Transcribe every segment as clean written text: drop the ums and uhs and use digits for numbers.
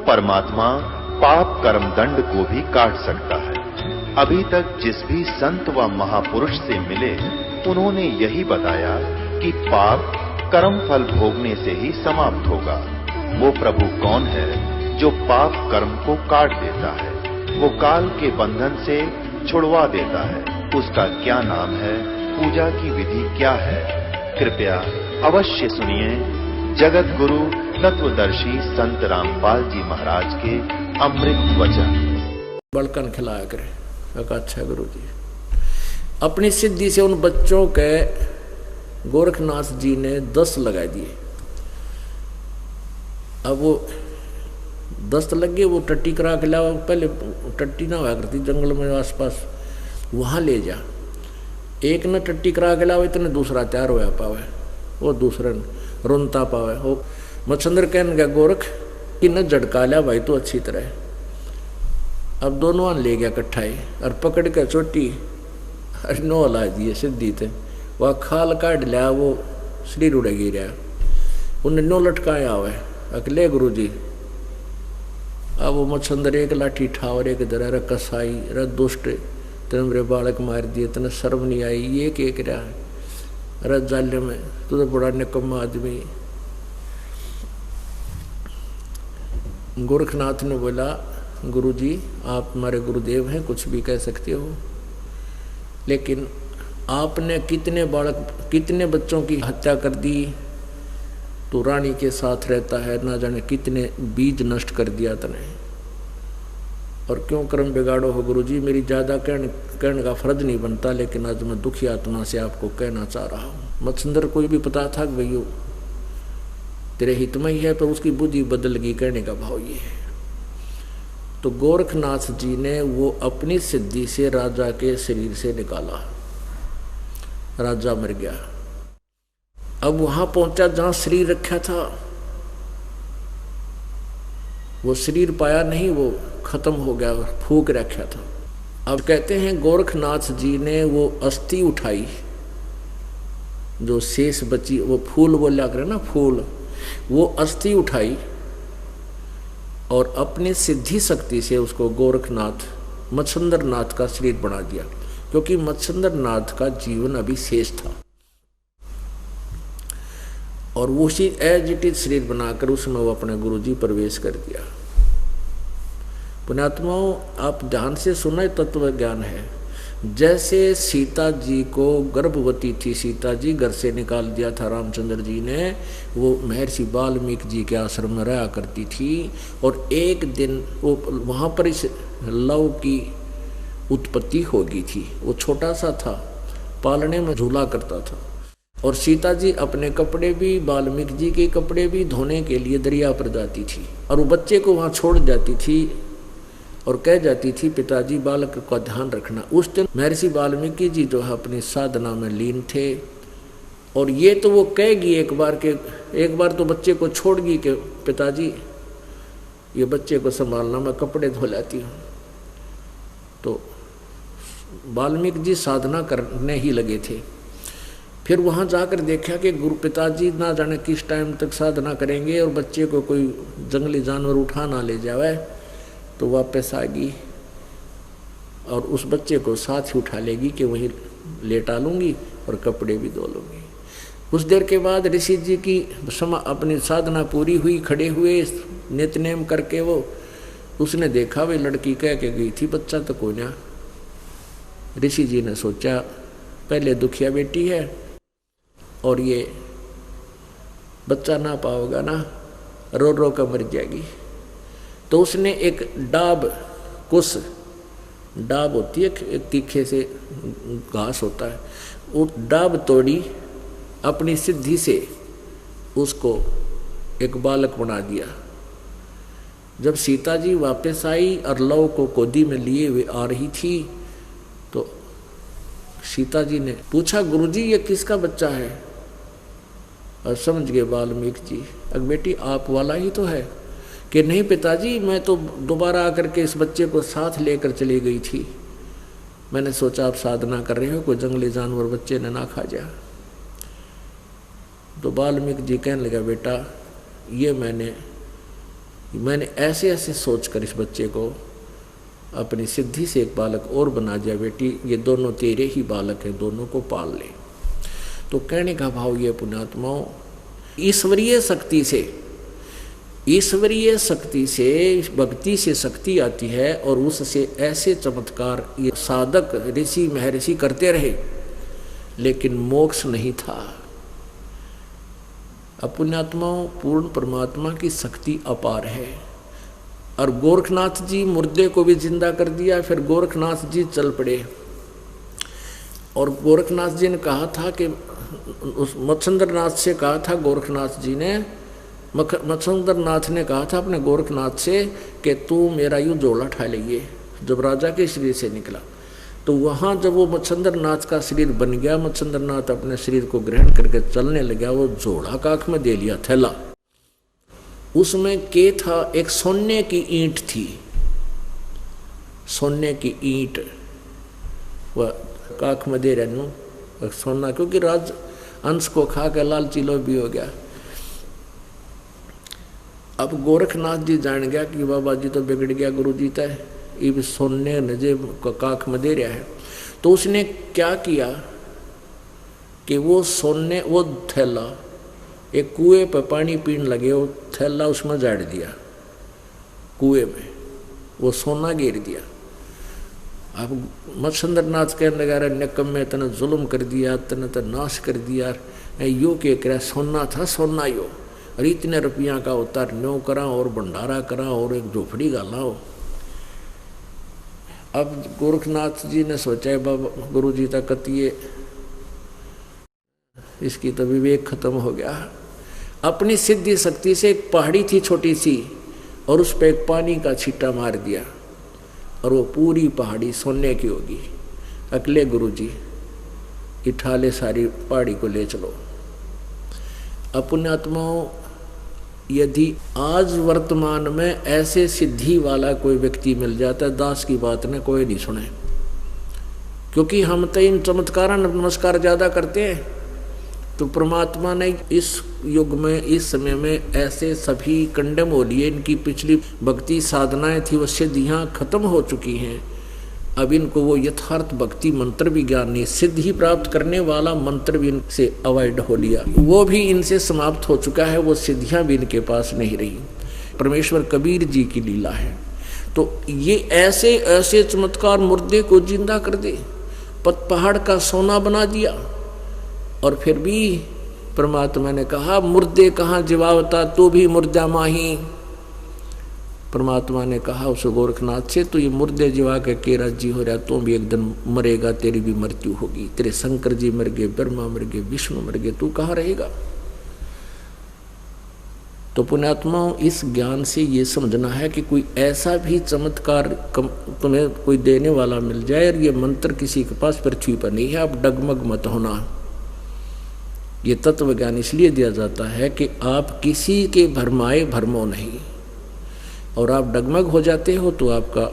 परमात्मा पाप कर्म दंड को भी काट सकता है। अभी तक जिस भी संत व महापुरुष से मिले उन्होंने यही बताया कि पाप कर्म फल भोगने से ही समाप्त होगा। वो प्रभु कौन है जो पाप कर्म को काट देता है, वो काल के बंधन से छुड़वा देता है। उसका क्या नाम है, पूजा की विधि क्या है? कृपया अवश्य सुनिए जगत गुरु तत्वदर्शी संत रामपाल जी महाराज के अमृत वचन। बड़कन खिलाया करे। अच्छा गुरु जी, अपनी सिद्धि से उन बच्चों के गोरखनाथ जी ने 10 लगा दिए। अब वो 10 लग गए, वो टट्टी करा के लाओ। पहले टट्टी ना हुआ करती जंगल में आसपास, वहां ले जा। एक ने टट्टी करा के लाओ, इतने दूसरा तैयार होया पावे, वो दूसरे रोनता पावे। वो मच्छंद्र कहने का गोरख कि न झटका लिया भाई तो अच्छी तरह। अब दोनों ले गया इकट्ठा ही और पकड़ के चोटी नो हला दिए सिद्धि थे। वह खाल काट लिया, वो शरीर उड़ गिरा। उन्हें नो लटकाया हुआ है अकले गुरु जी। अब वो मच्छंदर एक लाठी ठा और एक इधर अरे कसाई अरे दुष्ट तेने मेरे बालक मार दिए, तेने शर्म नहीं आई, ये क्या रहा है? अरे जाले में तू तो बड़ा निकम्मा आदमी। गोरखनाथ ने बोला गुरुजी आप हमारे गुरुदेव हैं, कुछ भी कह सकते हो, लेकिन आपने कितने बच्चों की हत्या कर दी। तो रानी के साथ रहता है, ना जाने कितने बीज नष्ट कर दिया तने, और क्यों कर्म बिगाड़ो हो गुरुजी। मेरी ज़्यादा कहने का फर्ज नहीं बनता, लेकिन आज मैं दुखी आत्मा से आपको कहना चाह रहा हूँ। मत्सुंदर को भी पता था कि भैया तेरे हित में ही है, पर उसकी बुद्धि बदल गई। कहने का भाव ये है। तो गोरखनाथ जी ने वो अपनी सिद्धि से राजा के शरीर से निकाला। राजा मर गया। अब वहां पहुंचा जहां शरीर रखा था, वो शरीर पाया नहीं, वो खत्म हो गया, फूक रखा था। अब कहते हैं गोरखनाथ जी ने वो अस्थि उठाई, जो शेष बची, वो फूल बोला करे ना फूल, वो अस्थि उठाई और अपनी सिद्धि शक्ति से उसको गोरखनाथ मच्छंदर नाथ का शरीर बना दिया, क्योंकि मच्छंदर नाथ का जीवन अभी शेष था। और उसी एज इट इज शरीर बनाकर उसमें वो अपने गुरुजी प्रवेश कर दिया। पुण्यात्माओं आप ध्यान से सुना, तत्व ज्ञान है। जैसे सीता जी को गर्भवती थी, सीता जी घर से निकाल दिया था रामचंद्र जी ने, वो महर्षि वाल्मीकि जी के आश्रम में रहा करती थी। और एक दिन वो वहाँ पर इस लव की उत्पत्ति हो गई थी। वो छोटा सा था, पालने में झूला करता था, और सीता जी अपने कपड़े भी, वाल्मीकि जी के कपड़े भी धोने के लिए दरिया पर जाती थी, और वो बच्चे को वहाँ छोड़ जाती थी और कह जाती थी पिताजी बालक का ध्यान रखना। उस दिन महर्षि वाल्मीकि जी जो है अपनी साधना में लीन थे, और ये तो वो कहेगी एक बार तो बच्चे को छोड़ गई कि पिताजी ये बच्चे को संभालना, मैं कपड़े धो लाती हूँ। तो वाल्मीकि जी साधना करने ही लगे थे। फिर वहाँ जाकर देखा कि गुरु पिताजी ना जाने किस टाइम तक साधना करेंगे और बच्चे को कोई जंगली जानवर उठा ना ले जावे। तो वापस आ गई और उस बच्चे को साथ ही उठा लेगी कि वहीं लेटा लूँगी और कपड़े भी धो लूँगी। कुछ देर के बाद ऋषि जी की अपनी साधना पूरी हुई, खड़े हुए नित्यनेम करके वो उसने देखा वे लड़की कह के गई थी, बच्चा तो कोई ना। ऋषि जी ने सोचा पहले दुखिया बेटी है और ये बच्चा ना पाओगा ना, रो रो कर मर जाएगी। तो उसने एक डाब होती है, एक तीखे से घास होता है, वो डाब तोड़ी, अपनी सिद्धि से उसको एक बालक बना दिया। जब सीता जी वापस आई और लव को गोदी में लिए हुए आ रही थी, तो सीता जी ने पूछा गुरुजी ये किसका बच्चा है? और समझ गए वाल्मीकि जी, अग बेटी आप वाला ही तो है। कि नहीं पिताजी, मैं तो दोबारा आकर के इस बच्चे को साथ लेकर चली गई थी, मैंने सोचा आप साधना कर रहे हो, कोई जंगली जानवर बच्चे ने ना खा जाए। तो वाल्मीकि जी कहने लगा बेटा ये मैंने मैंने ऐसे ऐसे सोचकर इस बच्चे को अपनी सिद्धि से एक बालक और बना दिया, बेटी ये दोनों तेरे ही बालक हैं, दोनों को पाल ले। तो कहने का भाव ये पुण्यात्माओं, ईश्वरीय शक्ति से भक्ति से शक्ति आती है और उससे ऐसे चमत्कार ये साधक ऋषि महर्षि करते रहे, लेकिन मोक्ष नहीं था। पुण्यात्माओं, पूर्ण परमात्मा की शक्ति अपार है। और गोरखनाथ जी मुर्दे को भी जिंदा कर दिया। फिर गोरखनाथ जी चल पड़े और गोरखनाथ जी ने कहा था कि उस मच्छिंद्रनाथ से कहा था, गोरखनाथ जी ने मच्छिंद्रनाथ ने कहा था अपने गोरखनाथ से कि तू मेरा यूँ जोड़ा उठा लीजिए। जब राजा के शरीर से निकला तो वहाँ जब वो मच्छिंद्रनाथ का शरीर बन गया, मच्छिंद्रनाथ अपने शरीर को ग्रहण करके चलने लगा, वो जोड़ा काख में दे लिया थैला। उसमें के था, एक सोने की ईंट थी, सोने की ईंट वह काख में दे रहा सोना, क्योंकि राज अंश को खा के लालची लोभी हो गया। अब गोरखनाथ जी जान गया कि बाबा जी तो बिगड़ गया, गुरु जी तय ये सोने नजे काख में दे रहा है। तो उसने क्या किया कि वो सोने, वो थैला एक कुएं पर पानी पीने लगे, वो थैला उसमें जाड़ दिया कुएं में, वो सोना गिर दिया। अब मच्छिंद्रनाथ कहने लगा, रे निकम में तने जुल्म कर दिया, तने तो नाश कर दिया, यो के करा सोना था सोना यो, और इतने रुपया का उतार न्यो करा और भंडारा करा और एक झोपड़ी गालाओ। अब गोरखनाथ जी ने सोचा बाबा गुरु जी तक कतिये इसकी तो विवेक खत्म हो गया। अपनी सिद्धि शक्ति से एक पहाड़ी थी छोटी सी और उस पर एक पानी का छींटा मार दिया और वो पूरी पहाड़ी सोने की होगी। अगले गुरु जी उठा ले सारी पहाड़ी को ले चलो। पुण्यात्माओं, यदि आज वर्तमान में ऐसे सिद्धि वाला कोई व्यक्ति मिल जाता है, दास की बात ने कोई नहीं सुने, क्योंकि हम तो इन चमत्कार नमस्कार ज़्यादा करते हैं। तो परमात्मा ने इस युग में, इस समय में ऐसे सभी कंडम हो लिए, इनकी पिछली भक्ति साधनाएं थी वो सिद्धियाँ खत्म हो चुकी हैं। अब इनको वो यथार्थ भक्ति मंत्र भी ज्ञान नहीं, सिद्धि प्राप्त करने वाला मंत्र भी इनसे अवॉइड हो लिया, वो भी इनसे समाप्त हो चुका है, वो सिद्धियां भी इनके पास नहीं रही। परमेश्वर कबीर जी की लीला है। तो ये ऐसे ऐसे चमत्कार, मुर्दे को जिंदा कर दे, पहाड़ का सोना बना दिया। और फिर भी परमात्मा ने कहा, मुर्दे कहाँ जीवावता, तू भी मुर्दा माही। परमात्मा ने कहा उस गोरखनाथ से, तो ये मुर्दे जीवा के राजी हो रहा, तू भी एक दिन मरेगा, तेरी भी मृत्यु होगी। तेरे शंकर जी मर गए, ब्रह्मा मर गए, विष्णु मर गए, तू कहाँ रहेगा। तो पुण्यात्माओं, इस ज्ञान से ये समझना है कि कोई ऐसा भी चमत्कार तुम्हें कोई देने वाला मिल जाए और ये मंत्र किसी के पास पृथ्वी पर नहीं है, आप डगमग मत होना। ये तत्व ज्ञान इसलिए दिया जाता है कि आप किसी के भरमाए भरमो नहीं, और आप डगमग हो जाते हो तो आपका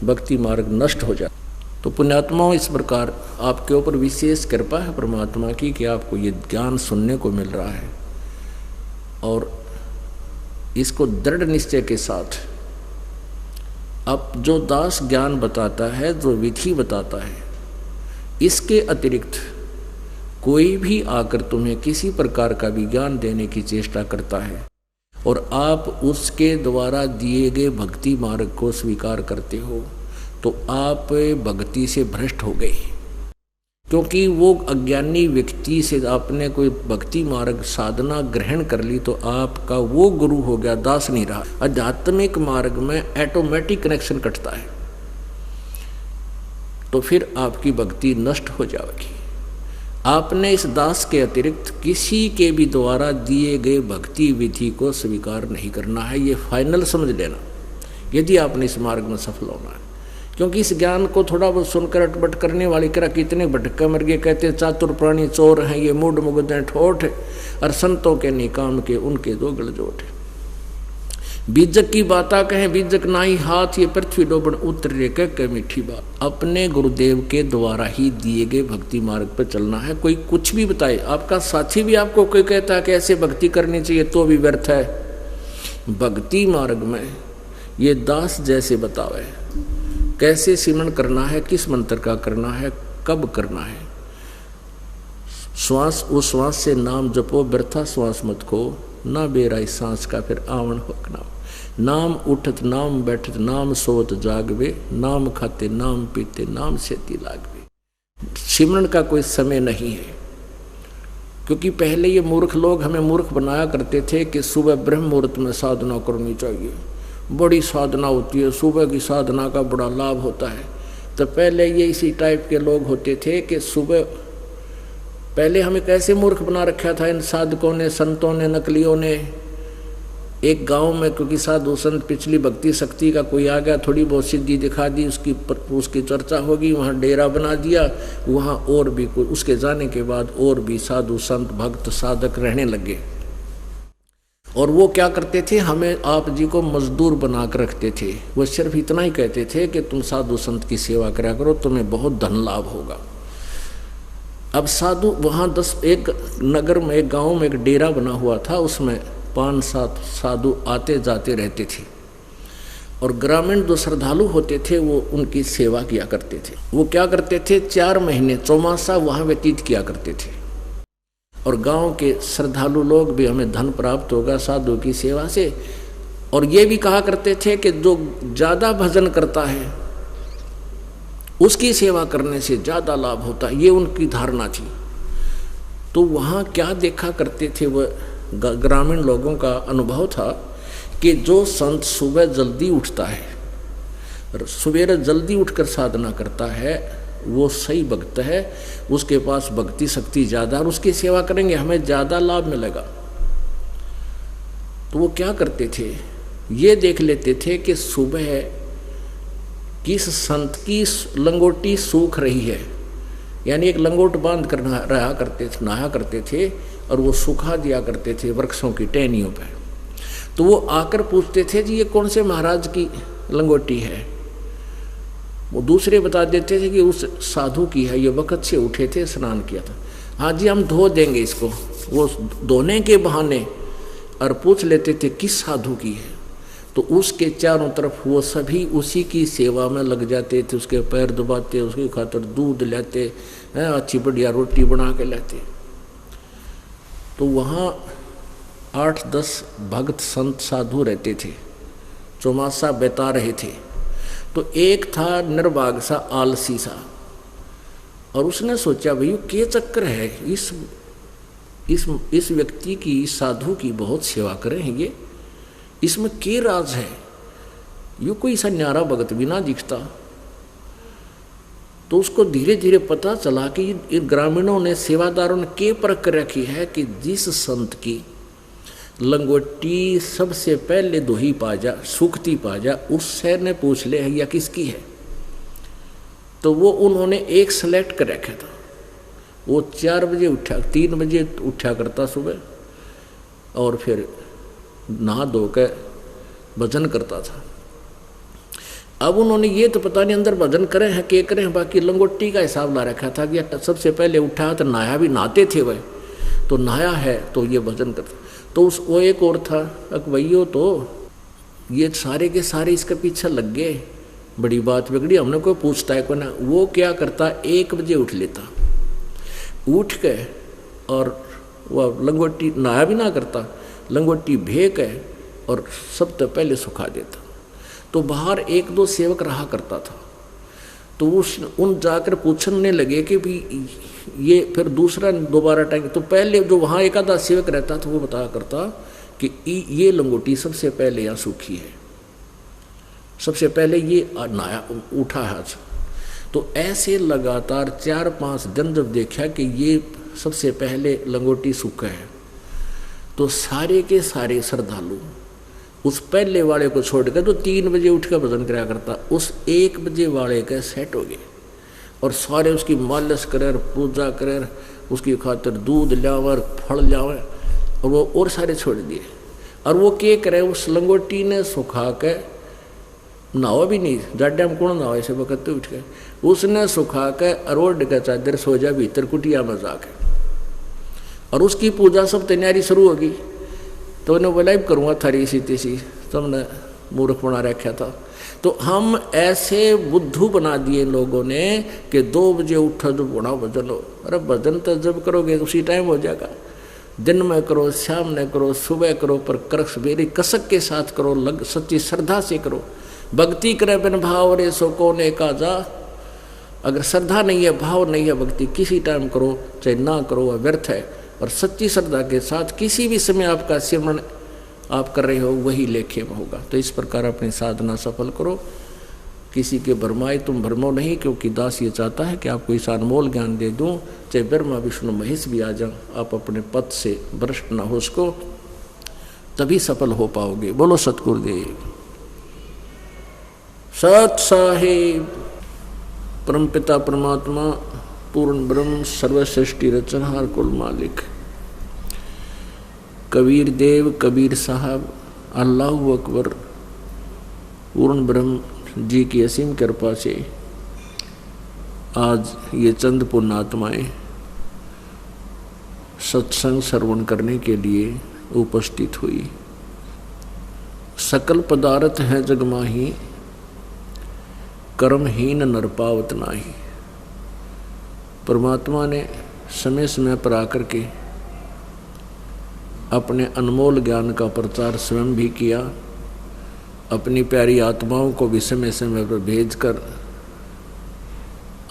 भक्ति मार्ग नष्ट हो जाता। तो पुण्यात्माओं, इस प्रकार आपके ऊपर विशेष कृपा है परमात्मा की कि आपको ये ज्ञान सुनने को मिल रहा है, और इसको दृढ़ निश्चय के साथ अब जो दास ज्ञान बताता है, जो विधि बताता है, इसके अतिरिक्त कोई भी आकर तुम्हें किसी प्रकार का भी ज्ञान देने की चेष्टा करता है और आप उसके द्वारा दिए गए भक्ति मार्ग को स्वीकार करते हो, तो आप भक्ति से भ्रष्ट हो गए। क्योंकि वो अज्ञानी व्यक्ति से आपने कोई भक्ति मार्ग साधना ग्रहण कर ली तो आपका वो गुरु हो गया, दास नहीं रहा। आध्यात्मिक मार्ग में ऑटोमेटिक कनेक्शन कटता है, तो फिर आपकी भक्ति नष्ट हो जाएगी। आपने इस दास के अतिरिक्त किसी के भी द्वारा दिए गए भक्ति विधि को स्वीकार नहीं करना है, ये फाइनल समझ लेना यदि आपने इस मार्ग में सफल होना है। क्योंकि इस ज्ञान को थोड़ा बहुत सुनकर अटपट करने वाले करा कितने भटका मर गए, कहते चातुर प्राणी चोर हैं, ये मूड मुगदे ठोठ, और संतों के निकाम के उनके दो गलजोट है। बीजक की बाता कहें बीजक नाही हाथ, ये पृथ्वी डोबन उतरे कह मीठी बात। अपने गुरुदेव के द्वारा ही दिए गए भक्ति मार्ग पर चलना है। कोई कुछ भी बताए, आपका साथी भी आपको कोई कहता है कि ऐसे भक्ति करनी चाहिए तो भी व्यर्थ है, भक्ति मार्ग में ये दास जैसे बतावे कैसे सिमरन करना है, किस मंत्र का करना है, कब करना है। श्वास उस श्वास से नाम जपो, व्यर्था श्वास मत खो, ना बेराई सांस का फिर आवन होकना। नाम उठत नाम बैठत नाम सोत जागवे, नाम खाते नाम पीते नाम सेती लागवे। सिमरन का कोई समय नहीं है, क्योंकि पहले ये मूर्ख लोग हमें मूर्ख बनाया करते थे कि सुबह ब्रह्म मुहूर्त में साधना करनी चाहिए, बड़ी साधना होती है, सुबह की साधना का बड़ा लाभ होता है। तो पहले ये इसी टाइप के लोग होते थे कि सुबह, पहले हमें कैसे मूर्ख बना रखा था इन साधकों ने, संतों ने, नकलियों ने। एक गांव में क्योंकि साधु संत पिछली भक्ति शक्ति का कोई आ गया, थोड़ी बहुत सिद्धि दिखा दी, उसकी चर्चा होगी, वहाँ डेरा बना दिया, वहाँ और भी कोई, उसके जाने के बाद और भी साधु संत भक्त साधक रहने लगे। और वो क्या करते थे, हमें आप जी को मजदूर बना कर रखते थे। वो सिर्फ इतना ही कहते थे कि तुम साधु संत की सेवा करा करो, तुम्हें बहुत धन लाभ होगा। अब साधु वहाँ एक नगर में, एक गाँव में एक डेरा बना हुआ था, उसमें 5-7 साधु आते जाते रहते थे। और ग्रामीण जो श्रद्धालु होते थे वो उनकी सेवा किया करते थे। वो क्या करते थे, 4 महीने चौमासा वहाँ व्यतीत किया करते थे। और गांव के श्रद्धालु लोग भी हमें धन प्राप्त होगा साधु की सेवा से। और ये भी कहा करते थे कि जो ज़्यादा भजन करता है उसकी सेवा करने से ज़्यादा लाभ होता है, ये उनकी धारणा थी। तो वहाँ क्या देखा करते थे, वह ग्रामीण लोगों का अनुभव था कि जो संत सुबह जल्दी उठता है, सवेरे जल्दी उठकर साधना करता है, वो सही भक्त है, उसके पास भक्ति शक्ति ज़्यादा, और उसकी सेवा करेंगे हमें ज़्यादा लाभ मिलेगा। तो वो क्या करते थे, ये देख लेते थे कि सुबह किस संत की लंगोटी सूख रही है, यानी एक लंगोट बांध कर नहाया करते थे और वो सुखा दिया करते थे वृक्षों की टहनियों पर। तो वो आकर पूछते थे जी ये कौन से महाराज की लंगोटी है। वो दूसरे बता देते थे कि उस साधु की है, ये वक्त से उठे थे, स्नान किया था। हाँ जी हम धो देंगे इसको। वो धोने के बहाने और पूछ लेते थे किस साधु की है, तो उसके चारों तरफ वो सभी उसी की सेवा में लग जाते थे, उसके पैर दबाते, उसकी खातिर दूध लाते, अच्छी बढ़िया रोटी बना के लाते। तो वहाँ 8-10 भक्त संत साधु रहते थे, चौमासा बिता रहे थे। तो एक था निर्भाग सा, आलसी सा, और उसने सोचा भाई क्या चक्कर है, इस व्यक्ति की, इस साधु की बहुत सेवा करेंगे, इसमें क्या राज है, ये कोई सा न्यारा भगत भी ना दिखता। तो उसको धीरे धीरे पता चला कि ग्रामीणों ने, सेवादारों ने क्या परख रखी है कि जिस संत की लंगोटी सबसे पहले दोही पा जा, सूखती पा जा, उस शहर ने पूछ ले या किसकी है। तो वो उन्होंने एक सेलेक्ट कर रखा था। वो 4 बजे उठा, 3 बजे उठा करता सुबह, और फिर नहा धो कर भजन करता था। अब उन्होंने ये तो पता नहीं अंदर भजन करें हैं क्या करें, बाकी लंगोटी का हिसाब ला रखा था कि सबसे पहले उठा तो नहाया भी, नहाते थे वह, तो नहाया है तो ये भजन करता। तो वो एक और था अकबैयो, तो ये सारे के सारे इसके पीछे लग गए, बड़ी बात बिगड़ी, हमने कोई पूछता है को ना। वो क्या करता, 1 बजे उठ लेता, उठ के और वह लंगोटी नहाया भी ना करता, लंगोटी भेक है और सबसे पहले सुखा देता। तो बाहर 1-2 सेवक रहा करता था, तो उन जाकर पूछने लगे कि भी ये फिर दूसरा दोबारा टाइम, तो पहले जो वहाँ एक आधा सेवक रहता था वो बताया करता कि ये लंगोटी सबसे पहले यहाँ सूखी है, सबसे पहले ये नया उठा है आज। तो ऐसे लगातार 4-5 दिन जब देखा कि ये सबसे पहले लंगोटी सूखा है, तो सारे के सारे श्रद्धालु उस पहले वाले को छोड़कर, जो 3 बजे उठ कर भजन कराया करता, उस 1 बजे वाले के सेट हो गए, और सारे उसकी मालिश कर, पूजा कर, उसकी खातिर दूध लावर, फल लावर, और वो और सारे छोड़ दिए। और वो क्या करे, उस लंगोटी ने सुखा के, नहावा भी नहीं, जाड्या में कौन नहावा, ऐसे वक्त उठ के उसने सुखा के अरोड का चादर सो जा भीतर कुटिया में जाके, और उसकी पूजा सब तैयारी शुरू होगी। तो उन्हें बोला करूँगा थारी सी तीसी, तुमने मूर्ख बना रखा था। तो हम ऐसे बुद्धू बना दिए लोगों ने कि 2 बजे उठो तो बड़ा भजन हो। अरे भजन तो जब करोगे उसी टाइम हो जाएगा, दिन में करो, शाम में करो, सुबह करो, पर कर सवेरे कसक के साथ करो, सच्ची श्रद्धा से करो। भक्ति करे बिन भाव रे सो कोने काजा। अगर श्रद्धा नहीं है, भाव नहीं है, भक्ति किसी टाइम करो चाहे ना करो, वह व्यर्थ है। और सच्ची श्रद्धा के साथ किसी भी समय आपका सिमरन आप कर रहे हो वही लेखे में होगा। तो इस प्रकार अपनी साधना सफल करो। किसी के भरमाए तुम भरमो नहीं, क्योंकि दास ये चाहता है कि आपको इस अनमोल ज्ञान दे दूं, चाहे ब्रह्मा विष्णु महेश भी आ जाओ, आप अपने पद से भ्रष्ट न हो, उसको तभी सफल हो पाओगे। बोलो सतगुरुदेव सत साहेब। परमपिता परमात्मा पूर्ण ब्रह्म सर्वश्रेष्ठी रचनहार कुल मालिक कबीर देव कबीर साहब अल्लाह अकबर पूर्ण ब्रह्म जी की असीम कृपा से आज ये चंद पुण्यात्माएं सत्संग श्रवण करने के लिए उपस्थित हुई। सकल पदार्थ है जगमाही, कर्महीन नर पावत नाही। परमात्मा ने समय समय पर आकर के अपने अनमोल ज्ञान का प्रचार स्वयं भी किया, अपनी प्यारी आत्माओं को भी समय समय पर भेजकर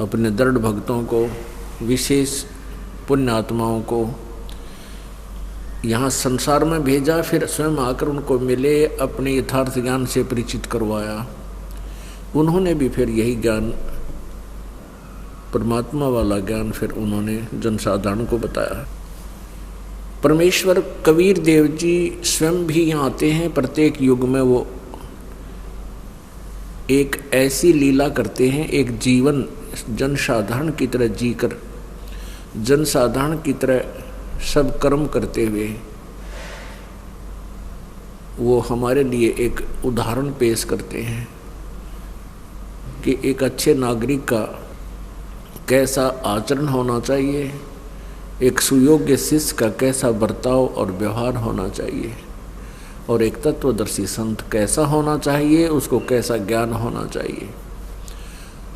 अपने दृढ़ भक्तों को, विशेष पुण्य आत्माओं को यहाँ संसार में भेजा, फिर स्वयं आकर उनको मिले, अपने यथार्थ ज्ञान से परिचित करवाया। उन्होंने भी फिर यही ज्ञान, परमात्मा वाला ज्ञान, फिर उन्होंने जनसाधारण को बताया। परमेश्वर कबीर देव जी स्वयं भी यहाँ आते हैं। प्रत्येक युग में वो एक ऐसी लीला करते हैं, एक जीवन जनसाधारण की तरह जीकर, जनसाधारण की तरह सब कर्म करते हुए वो हमारे लिए एक उदाहरण पेश करते हैं कि एक अच्छे नागरिक का कैसा आचरण होना चाहिए, एक सुयोग्य शिष्य का कैसा बर्ताव और व्यवहार होना चाहिए, और एक तत्वदर्शी संत कैसा होना चाहिए, उसको कैसा ज्ञान होना चाहिए।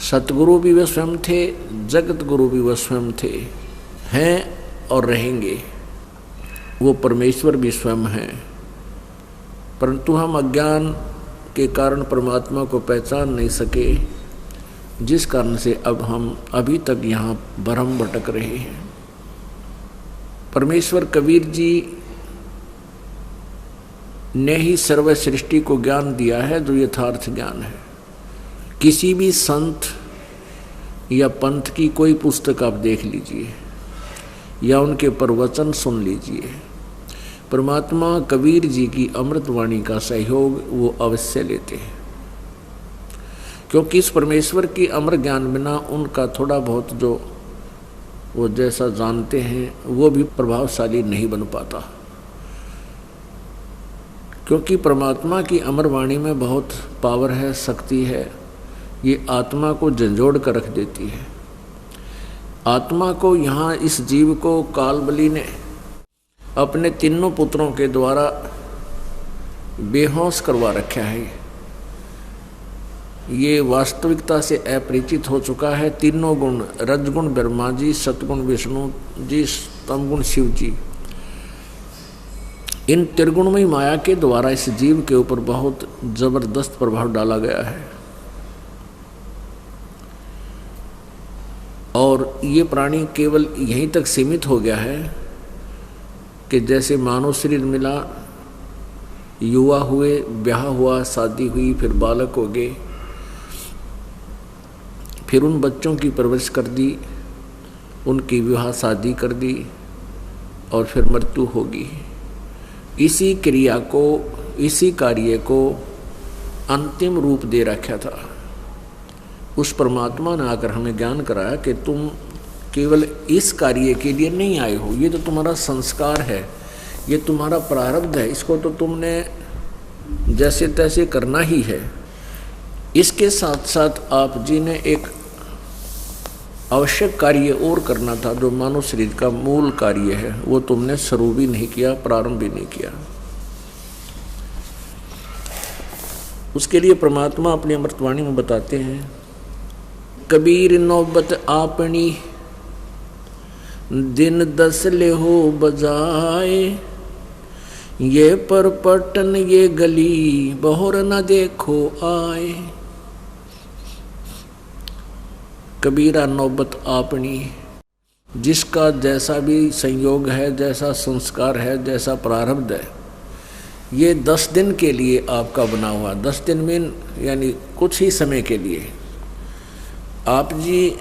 सतगुरु भी वे स्वयं थे, जगत गुरु भी वे स्वयं थे, हैं और रहेंगे। वो परमेश्वर भी स्वयं हैं, परंतु हम अज्ञान के कारण परमात्मा को पहचान नहीं सके, जिस कारण से अब हम अभी तक यहाँ भ्रम भटक रहे हैं। परमेश्वर कबीर जी ने ही सर्व सृष्टि को ज्ञान दिया है जो यथार्थ ज्ञान है। किसी भी संत या पंथ की कोई पुस्तक आप देख लीजिए या उनके प्रवचन सुन लीजिए, परमात्मा कबीर जी की अमृतवाणी का सहयोग वो अवश्य लेते हैं, क्योंकि इस परमेश्वर की अमर ज्ञान बिना उनका थोड़ा बहुत जो वो जैसा जानते हैं वो भी प्रभावशाली नहीं बन पाता, क्योंकि परमात्मा की अमर वाणी में बहुत पावर है, शक्ति है। ये आत्मा को झंझोड़ कर रख देती है। आत्मा को यहाँ इस जीव को कालबली ने अपने तीनों पुत्रों के द्वारा बेहोश करवा रखा है। ये वास्तविकता से अपरिचित हो चुका है। तीनों गुण, रजगुण ब्रह्मा जी, सतगुण विष्णु जी, तमगुण शिव जी, इन त्रिगुणमयी माया के द्वारा इस जीव के ऊपर बहुत जबरदस्त प्रभाव डाला गया है। और ये प्राणी केवल यहीं तक सीमित हो गया है कि जैसे मानव शरीर मिला, युवा हुए, ब्याह हुआ, शादी हुई, फिर बालक हो गए, फिर उन बच्चों की परवरिश कर दी, उनकी विवाह शादी कर दी और फिर मृत्यु होगी। इसी क्रिया को, इसी कार्य को अंतिम रूप दे रखा था। उस परमात्मा ने आकर हमें ज्ञान कराया कि तुम केवल इस कार्य के लिए नहीं आए हो, ये तो तुम्हारा संस्कार है, ये तुम्हारा प्रारब्ध है, इसको तो तुमने जैसे तैसे करना ही है। इसके साथ साथ आप जी ने एक आवश्यक कार्य और करना था जो मानव शरीर का मूल कार्य है, वो तुमने शुरू भी नहीं किया, प्रारंभ भी नहीं किया। उसके लिए परमात्मा अपनी अमृतवाणी में बताते हैं, कबीर नौबत आपनी दिन 10 ले हो बजाए, ये परपटन ये गली बहुर न देखो आए। कबीरा नौबत आपनी, जिसका जैसा भी संयोग है, जैसा संस्कार है, जैसा प्रारब्ध है, ये 10 दिन के लिए आपका बना हुआ। 10 दिन में यानी कुछ ही समय के लिए। आप जी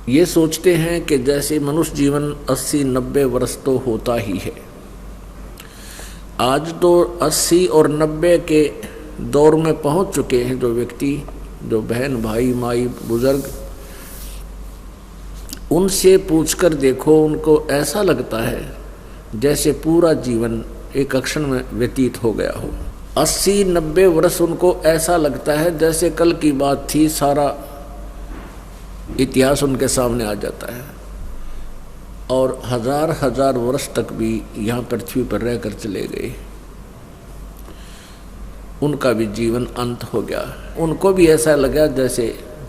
ये सोचते हैं कि जैसे मनुष्य जीवन 80-90 वर्ष तो होता ही है। आज तो 80 और 90 के दौर में पहुंच चुके हैं जो व्यक्ति, जो बहन भाई माई बुजुर्ग, उनसे पूछकर देखो, उनको ऐसा लगता है जैसे पूरा जीवन एक क्षण में व्यतीत हो गया हो। 80-90 वर्ष उनको ऐसा लगता है जैसे कल की बात थी, सारा इतिहास उनके सामने आ जाता है। और हजार वर्ष तक भी यहाँ पृथ्वी पर रहकर चले गए, उनका भी जीवन अंत हो गया। उनको भी ऐसा लगा जैसे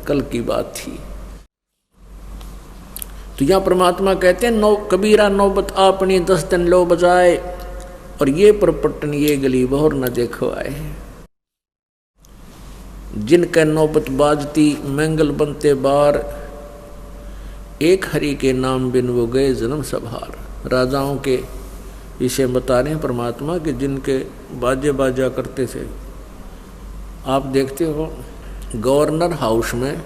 कल की बात थी। तो यहाँ परमात्मा कहते हैं, कबीरा नौबत आपनी 10 दिन लो बजाए, और ये परपटन ये गली बहुर न देखो आए। जिनका नौबत बाजती मंगल बनते बार, एक हरि के नाम बिन वो गए जन्म सभार। राजाओं के विषय बता रहे हैं परमात्मा कि जिनके बाजे बाजा करते थे। आप देखते हो गवर्नर हाउस में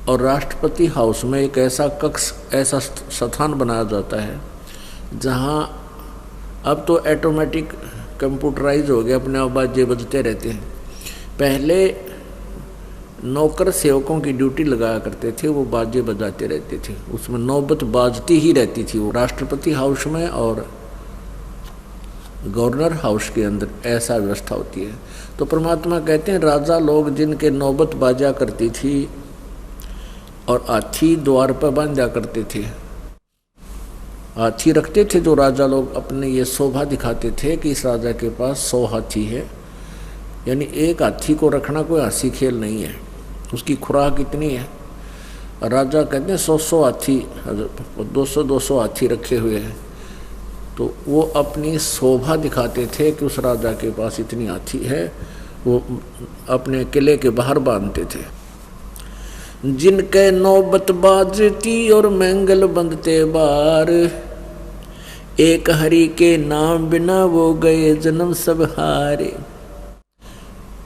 और राष्ट्रपति हाउस में एक ऐसा कक्ष, ऐसा स्थान बनाया जाता है जहाँ अब तो ऑटोमेटिक कंप्यूटराइज हो गया, अपने आप बाजे बजते रहते हैं। पहले नौकर सेवकों की ड्यूटी लगाया करते थे, वो बाजे बजाते रहते थे, उसमें नौबत बाजती ही रहती थी। वो राष्ट्रपति हाउस में और गवर्नर हाउस के अंदर ऐसा व्यवस्था होती है। तो परमात्मा कहते हैं, राजा लोग जिनके नौबत बाजा करती थी और हाथी द्वार पर बांधा करते थे, हाथी रखते थे जो राजा लोग, अपने ये शोभा दिखाते थे कि इस राजा के पास 100 हाथी है। यानी एक हाथी को रखना कोई हंसी खेल नहीं है, उसकी खुराक इतनी है। राजा कहते हैं 100 हाथी, 200 हाथी रखे हुए हैं। तो वो अपनी शोभा दिखाते थे कि उस राजा के पास इतनी हाथी है, वो अपने किले के बाहर बांधते थे। जिनके नौबत बाजती और मंगल बंदते बार, एक हरि के नाम बिना वो गए जन्म सब हारे।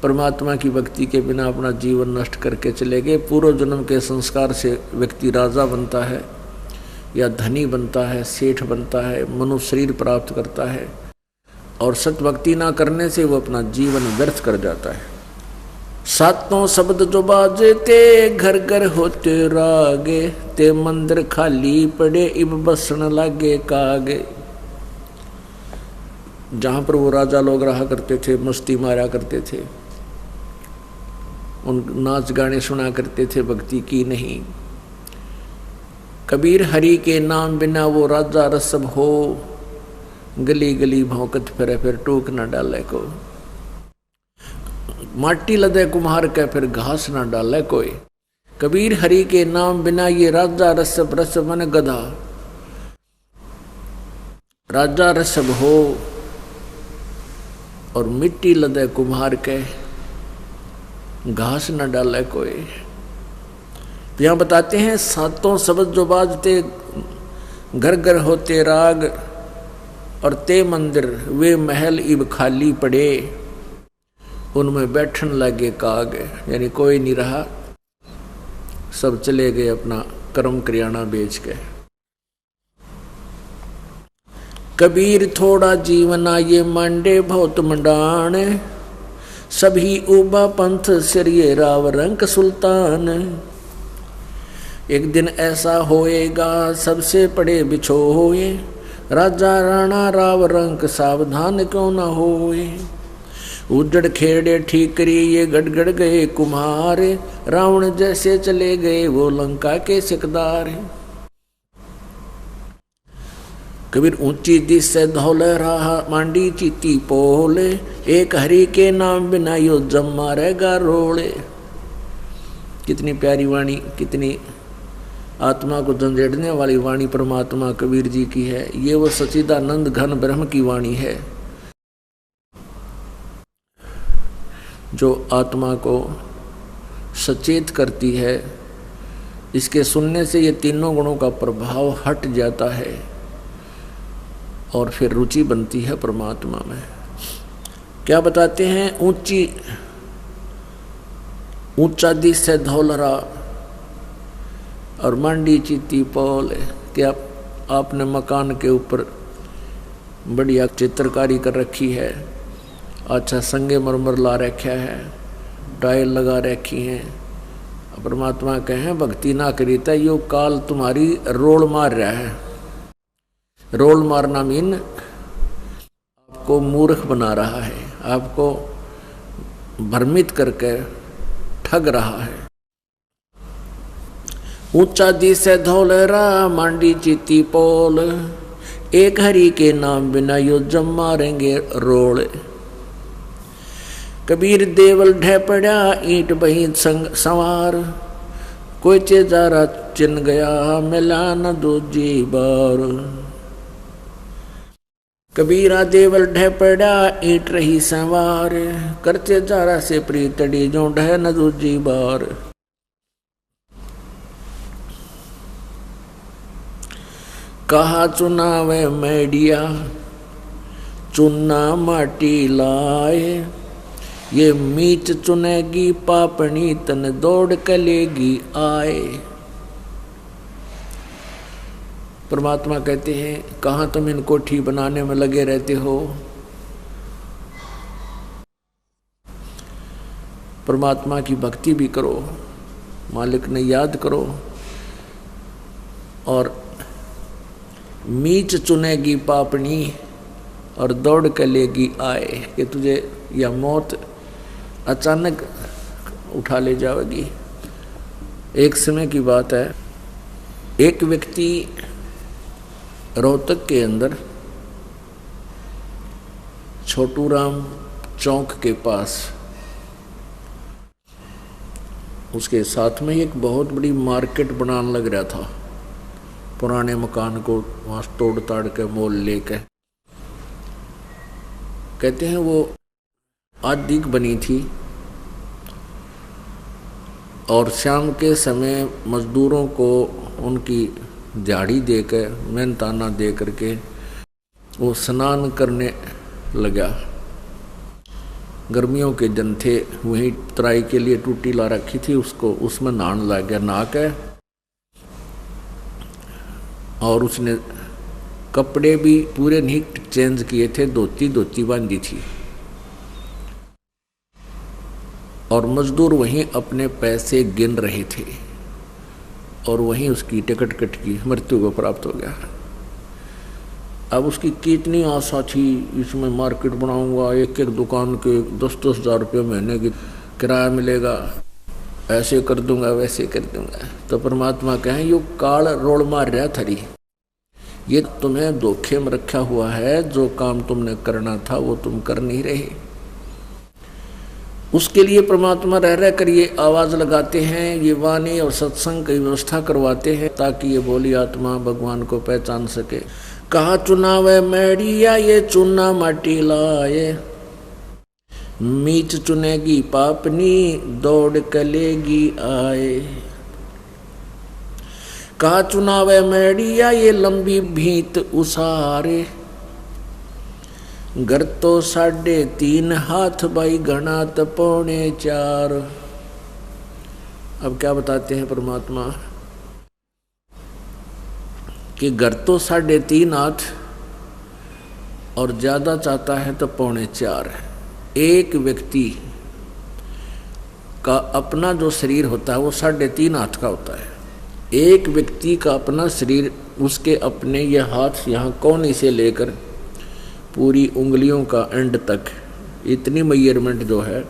परमात्मा की भक्ति के बिना अपना जीवन नष्ट करके चले गए। पूर्व जन्म के संस्कार से व्यक्ति राजा बनता है या धनी बनता है, सेठ बनता है, मनुष्य शरीर प्राप्त करता है, और सत भक्ति ना करने से वो अपना जीवन व्यर्थ कर जाता है। सातों शब्द जो बाजे ते घर घर होते रागे, ते मंदिर खाली पड़े इब बसन लागे कागे। जहां पर वो राजा लोग रहा करते थे, मस्ती मारा करते थे, उन नाच गाने सुना करते थे, भक्ति की नहीं। कबीर हरि के नाम बिना वो राजा रसब हो, गली गली भौंकत फिरे फिर टूक न डाले को। माटी लदे कुम्हार के फिर घास न डाले कोई। कबीर हरि के नाम बिना ये राजा रसब, रसब मन गधा, राजा रसब हो और मिट्टी लदे कुम्हार के घास न डाले कोई। यहाँ बताते हैं, सातों शब्द जो बाजते घर घर होते राग, और ते मंदिर वे महल इब खाली पड़े, उनमें बैठन लगे काग। यानी कोई नहीं रहा, सब चले गए अपना कर्म करियाना बेच के। कबीर थोड़ा जीवना ये मांडे बहुत मंडान, सभी उबा पंथ सिरिये राव रंक सुल्तान। एक दिन ऐसा होएगा सबसे पड़े बिछो होए, राजा राणा राव रंक सावधान क्यों न होए। उजड़ खेड़े ठीकरी ये गड़गड़ गए कुम्हार, रावण जैसे चले गए वो लंका के सिकदार। कबीर ऊंची दिस से धौल रहा मांडी चीती पोले, एक हरि के नाम बिना यो जम्मा रहेगा रोले। कितनी प्यारी वाणी, कितनी आत्मा को झंझेड़ने वाली वाणी परमात्मा कबीर जी की है। ये वो सच्चिदानंद घन ब्रह्म की वाणी है जो आत्मा को सचेत करती है। इसके सुनने से ये तीनों गुणों का प्रभाव हट जाता है और फिर रुचि बनती है परमात्मा में। क्या बताते हैं? ऊंचा दिस से धौलरा और मंडी चीती पोल। क्या आपने मकान के ऊपर बढ़िया चित्रकारी कर रखी है, अच्छा संगे मरमर ला रखा है, टाइल लगा रखी हैं। परमात्मा कहें भक्ति ना करी तो यो काल तुम्हारी रोल मार रहा है। रोल मारना मीन आपको मूर्ख बना रहा है, आपको भ्रमित करके ठग रहा है। ऊंचा दिस धौलरा मांडी चीती पोल, एक हरि के नाम बिना यो जम मारेंगे रोल। कबीर देवल ढह पड़ा ईंट बही संग सवार, कोई चेजारा चिन गया मिला न दूजी बार। कबीरा देवल ढह पड़ा ईंट रही सवार, करते जारा से प्रीतड़ी जो ढह न दूजी बार। कहा चुनावे मैडिया चुना माटी लाए, ये मीच चुनेगी पापनी तन दौड़ कलेगी आए। परमात्मा कहते हैं कहाँ तुम इन कोठी बनाने में लगे रहते हो। परमात्मा की भक्ति भी करो, मालिक ने याद करो, और मीच चुनेगी पापनी और दौड़ के लेगी आए, कि तुझे यह मौत अचानक उठा ले जाएगी। एक समय की बात है, एक व्यक्ति रोहतक के अंदर छोटू राम चौक के पास, उसके साथ में एक बहुत बड़ी मार्केट बनाने लग रहा था। पुराने मकान को वहाँ तोड़ ताड़ के मोल लेके, कहते हैं वो आधिक बनी थी और शाम के समय मजदूरों को उनकी दिहाड़ी दे के मेहनताना दे करके वो स्नान करने लगा। गर्मियों के दिन थे, वहीं तराई के लिए टूटी ला रखी थी, उसको उसमें नहाने लग गया। नहा के और उसने कपड़े भी पूरे नहीं चेंज किए थे, धोती बांधी थी। और मजदूर वहीं अपने पैसे गिन रहे थे और वहीं उसकी टिकट कट की मृत्यु को प्राप्त हो गया। अब उसकी कितनी आशा थी, इसमें मार्केट बनाऊंगा, एक एक दुकान के 10-10 हज़ार रुपये महीने की किराया मिलेगा, ऐसे कर दूंगा वैसे कर दूंगा। तो परमात्मा कहें यो काल रोल मार रहा थरी, ये तुम्हें धोखे में रखा हुआ है। जो काम तुमने करना था वो तुम कर नहीं रहे। उसके लिए परमात्मा रह कर ये आवाज लगाते हैं, ये वाणी और सत्संग की व्यवस्था करवाते हैं ताकि ये बोली आत्मा भगवान को पहचान सके। कहा चुनावे मैडिया ये चुना माटी लाए, मीच चुनेगी पापनी दौड़ कलेगी आए। कहा चुनावे मैडिया ये लंबी भीत उसारे, घर तो 3.5 हाथ भाई घना तो 4.25। अब क्या बताते हैं परमात्मा कि घर तो 3.5 हाथ और ज्यादा चाहता है तो 4.25। एक व्यक्ति का अपना जो शरीर होता है वो 3.5 हाथ का होता है। एक व्यक्ति का अपना शरीर, उसके अपने ये हाथ यहाँ कोहनी से लेकर पूरी उंगलियों का एंड तक इतनी मेजरमेंट जो है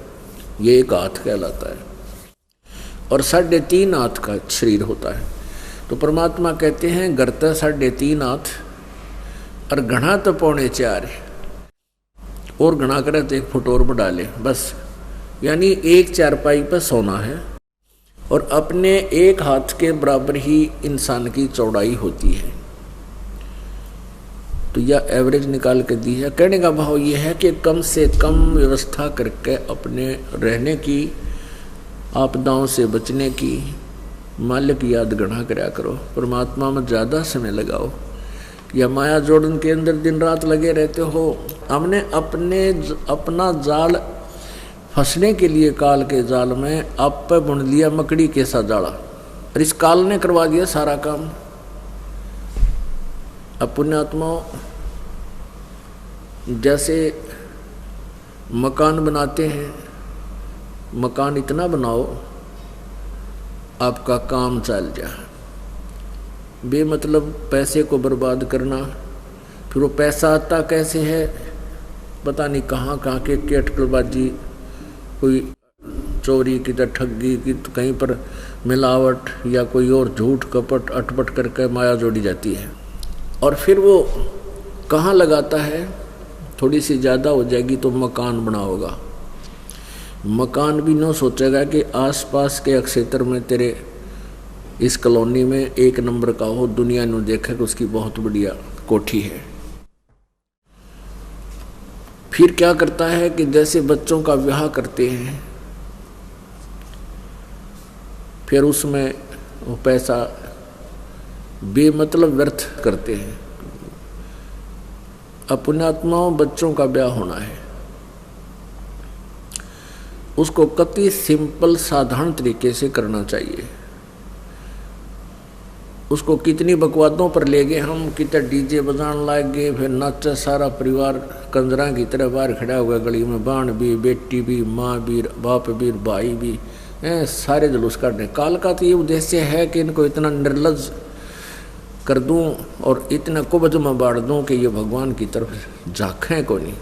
ये एक हाथ कहलाता है और 3.5 हाथ का शरीर होता है। तो परमात्मा कहते हैं घर तो 3.5 हाथ और घना तो 3.25 और घना करे तो 1 फुट और बढ़ा ले बस, यानी 1 चारपाई पर सोना है और अपने 1 हाथ के बराबर ही इंसान की चौड़ाई होती है। तो यह एवरेज निकाल के दी है। कहने का भाव यह है कि कम से कम व्यवस्था करके अपने रहने की, आपदाओं से बचने की मालिक याद गढ़ा करया करो, परमात्मा में ज़्यादा समय लगाओ। या माया जोड़न के अंदर दिन रात लगे रहते हो। हमने अपना जाल फंसने के लिए काल के जाल में आप पे बुन लिया मकड़ी के सा जाला, और इस काल ने करवा दिया सारा काम। अब पुण्यात्माओं, जैसे मकान बनाते हैं, मकान इतना बनाओ आपका काम चल जाए। बेमतलब पैसे को बर्बाद करना, फिर वो पैसा आता कैसे है पता नहीं, कहाँ कहाँ के अटकलबाजी, कोई चोरी की तो ठगी की, तो कहीं पर मिलावट या कोई और झूठ कपट अटपट करके माया जोड़ी जाती है। और फिर वो कहाँ लगाता है, थोड़ी सी ज़्यादा हो जाएगी तो मकान बना होगा। मकान भी न सोचेगा कि आसपास के क्षेत्र में तेरे इस कॉलोनी में 1 नंबर का हो, दुनिया ने देखा कि उसकी बहुत बढ़िया कोठी है। फिर क्या करता है कि जैसे बच्चों का विवाह करते हैं, फिर उसमें वो पैसा बेमतलब व्यर्थ करते हैं। अब पुण्यात्माओं, बच्चों का ब्याह होना है, उसको कति सिंपल साधारण तरीके से करना चाहिए। उसको कितनी बकवादों पर ले गए हम, कितना डीजे बजान लाग गए, फिर नाचा सारा परिवार कंजरा की तरह बाहर खड़ा हुआ गली में, बाण भी, बेटी भी, माँ भी, बाप भी, भाई भी, सारे जुलूस काटने। काल का तो ये उद्देश्य है कि इनको इतना निर्लज कर दूं और इतना कुबज में बाढ़ दूं कि ये भगवान की तरफ झांकें को नहीं।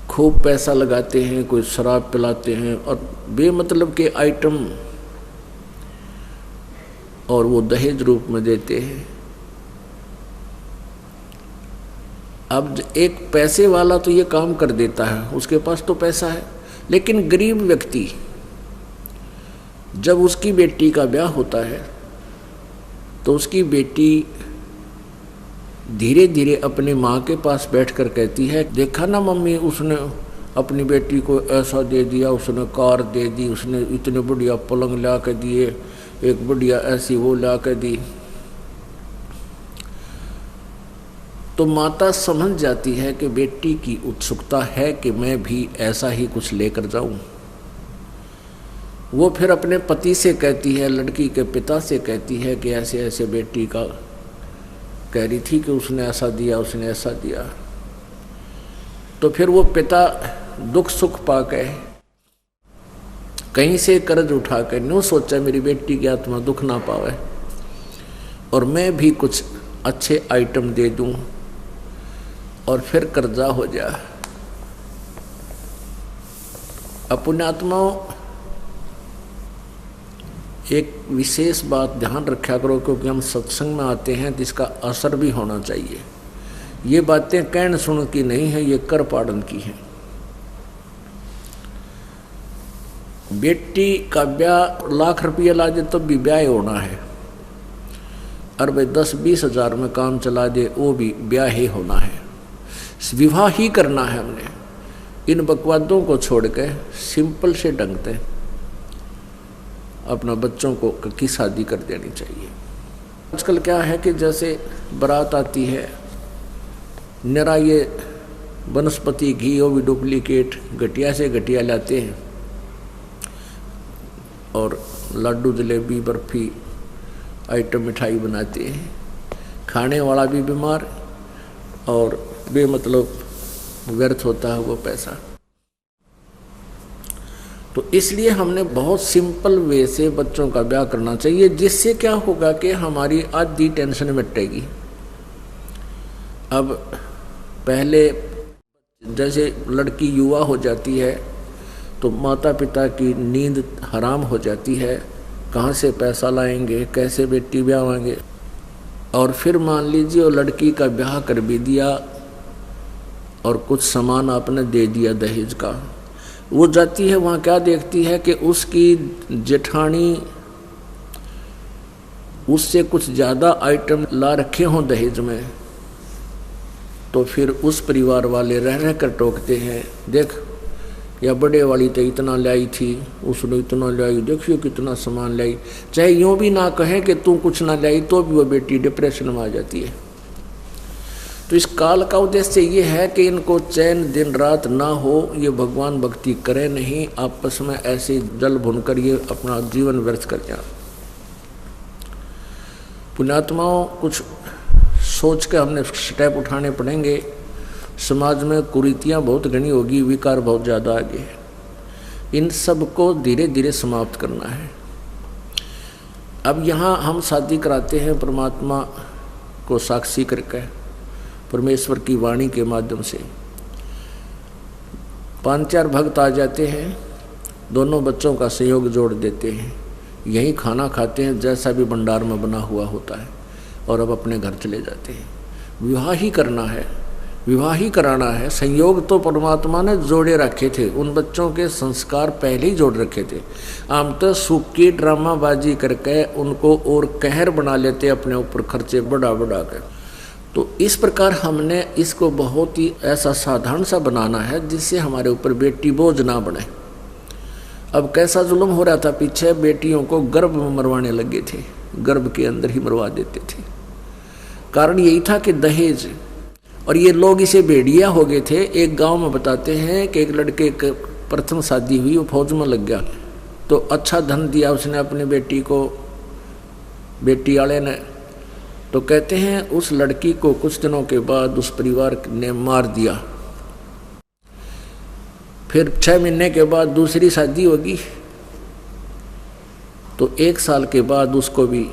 खूब पैसा लगाते हैं, कोई शराब पिलाते हैं और बेमतलब के आइटम, और वो दहेज रूप में देते हैं। अब एक पैसे वाला तो ये काम कर देता है, उसके पास तो पैसा है, लेकिन गरीब व्यक्ति जब उसकी बेटी का ब्याह होता है तो उसकी बेटी धीरे धीरे अपने माँ के पास बैठकर कहती है, देखा ना मम्मी, उसने अपनी बेटी को ऐसा दे दिया, उसने कार दे दी, उसने इतने बढ़िया पलंग ला के दिए, एक बढ़िया ऐसी वो ला के दी। तो माता समझ जाती है कि बेटी की उत्सुकता है कि मैं भी ऐसा ही कुछ लेकर जाऊं। वो फिर अपने पति से कहती है, लड़की के पिता से कहती है कि ऐसे ऐसे बेटी का कह रही थी कि उसने ऐसा दिया, उसने ऐसा दिया। तो फिर वो पिता दुख सुख पाके कहीं से कर्ज उठा कर न्यू सोचा मेरी बेटी की आत्मा दुख ना पावे और मैं भी कुछ अच्छे आइटम दे दूं और फिर कर्जा हो जाए। अपने आत्माओं, एक विशेष बात ध्यान रखा करो, क्योंकि हम सत्संग में आते हैं तो इसका असर भी होना चाहिए। ये बातें कहन सुन की नहीं है, ये कर पाड़न की है। बेटी का ब्याह लाख रुपया ला दे तब भी ब्याह होना है, और भाई 10-20 हज़ार में काम चला दे वो भी ब्याह ही होना है, विवाह ही करना है। हमने इन बकवादों को छोड़ के सिंपल से ढंग से अपना बच्चों को की शादी कर देनी चाहिए। आजकल क्या है कि जैसे बारात आती है, निरा ये वनस्पति घी वो भी डुप्लीकेट घटिया से घटिया लाते हैं, और लड्डू जलेबी बर्फी आइटम मिठाई बनाते हैं। खाने वाला भी बीमार और बेमतलब व्यर्थ होता है वो पैसा। तो इसलिए हमने बहुत सिंपल वे से बच्चों का ब्याह करना चाहिए, जिससे क्या होगा कि हमारी आधी टेंशन मिटेगी। अब पहले जैसे लड़की युवा हो जाती है तो माता पिता की नींद हराम हो जाती है, कहाँ से पैसा लाएंगे, कैसे बेटी ब्याहेंगे। और फिर मान लीजिए वो लड़की का ब्याह कर भी दिया और कुछ सामान आपने दे दिया दहेज का, वो जाती है वहाँ क्या देखती है कि उसकी जेठानी उससे कुछ ज़्यादा आइटम ला रखे हों दहेज में, तो फिर उस परिवार वाले रह रह कर टोकते हैं, देख या बड़े वाली तो इतना लाई थी, उसने इतना लाई, देखियो कितना सामान लाई। चाहे यूँ भी ना कहें कि तू कुछ ना लाई तो भी वो बेटी डिप्रेशन में आ जाती है। तो इस काल का उद्देश्य ये है कि इनको चैन दिन रात ना हो, ये भगवान भक्ति करें नहीं, आपस में ऐसे जल भुनकर ये अपना जीवन व्यर्थ कर जाए। पुण्यात्माओं, कुछ सोच के हमने स्टेप उठाने पड़ेंगे। समाज में कुरीतियाँ बहुत घनी होगी, विकार बहुत ज़्यादा आगे है, इन सब को धीरे धीरे समाप्त करना है। अब यहाँ हम शादी कराते हैं परमात्मा को साक्षी करके, परमेश्वर की वाणी के माध्यम से। 5-4 भक्त आ जाते हैं, दोनों बच्चों का सहयोग जोड़ देते हैं, यही खाना खाते हैं जैसा भी भंडार में बना हुआ होता है, और अब अपने घर चले जाते हैं। विवाह ही करना है, विवाह ही कराना है। संयोग तो परमात्मा ने जोड़े रखे थे, उन बच्चों के संस्कार पहले ही जोड़ रखे थे। हम तो सूखी ड्रामाबाजी करके उनको और कहर बना लेते अपने ऊपर, खर्चे बढ़ा बढ़ा कर। तो इस प्रकार हमने इसको बहुत ही ऐसा साधारण सा बनाना है जिससे हमारे ऊपर बेटी बोझ ना बने। अब कैसा जुल्म हो रहा था पीछे, बेटियों को गर्भ में मरवाने लगे थे, गर्भ के अंदर ही मरवा देते थे। कारण यही था कि दहेज, और ये लोग इसे भेड़िया हो गए थे। एक गांव में बताते हैं कि एक लड़के की प्रथम शादी हुई, वो फौज में लग गया, तो अच्छा धन दिया उसने अपनी बेटी को, बेटी वाले ने। तो कहते हैं उस लड़की को कुछ दिनों के बाद उस परिवार ने मार दिया। फिर 6 महीने के बाद दूसरी शादी होगी, तो 1 साल के बाद उसको भी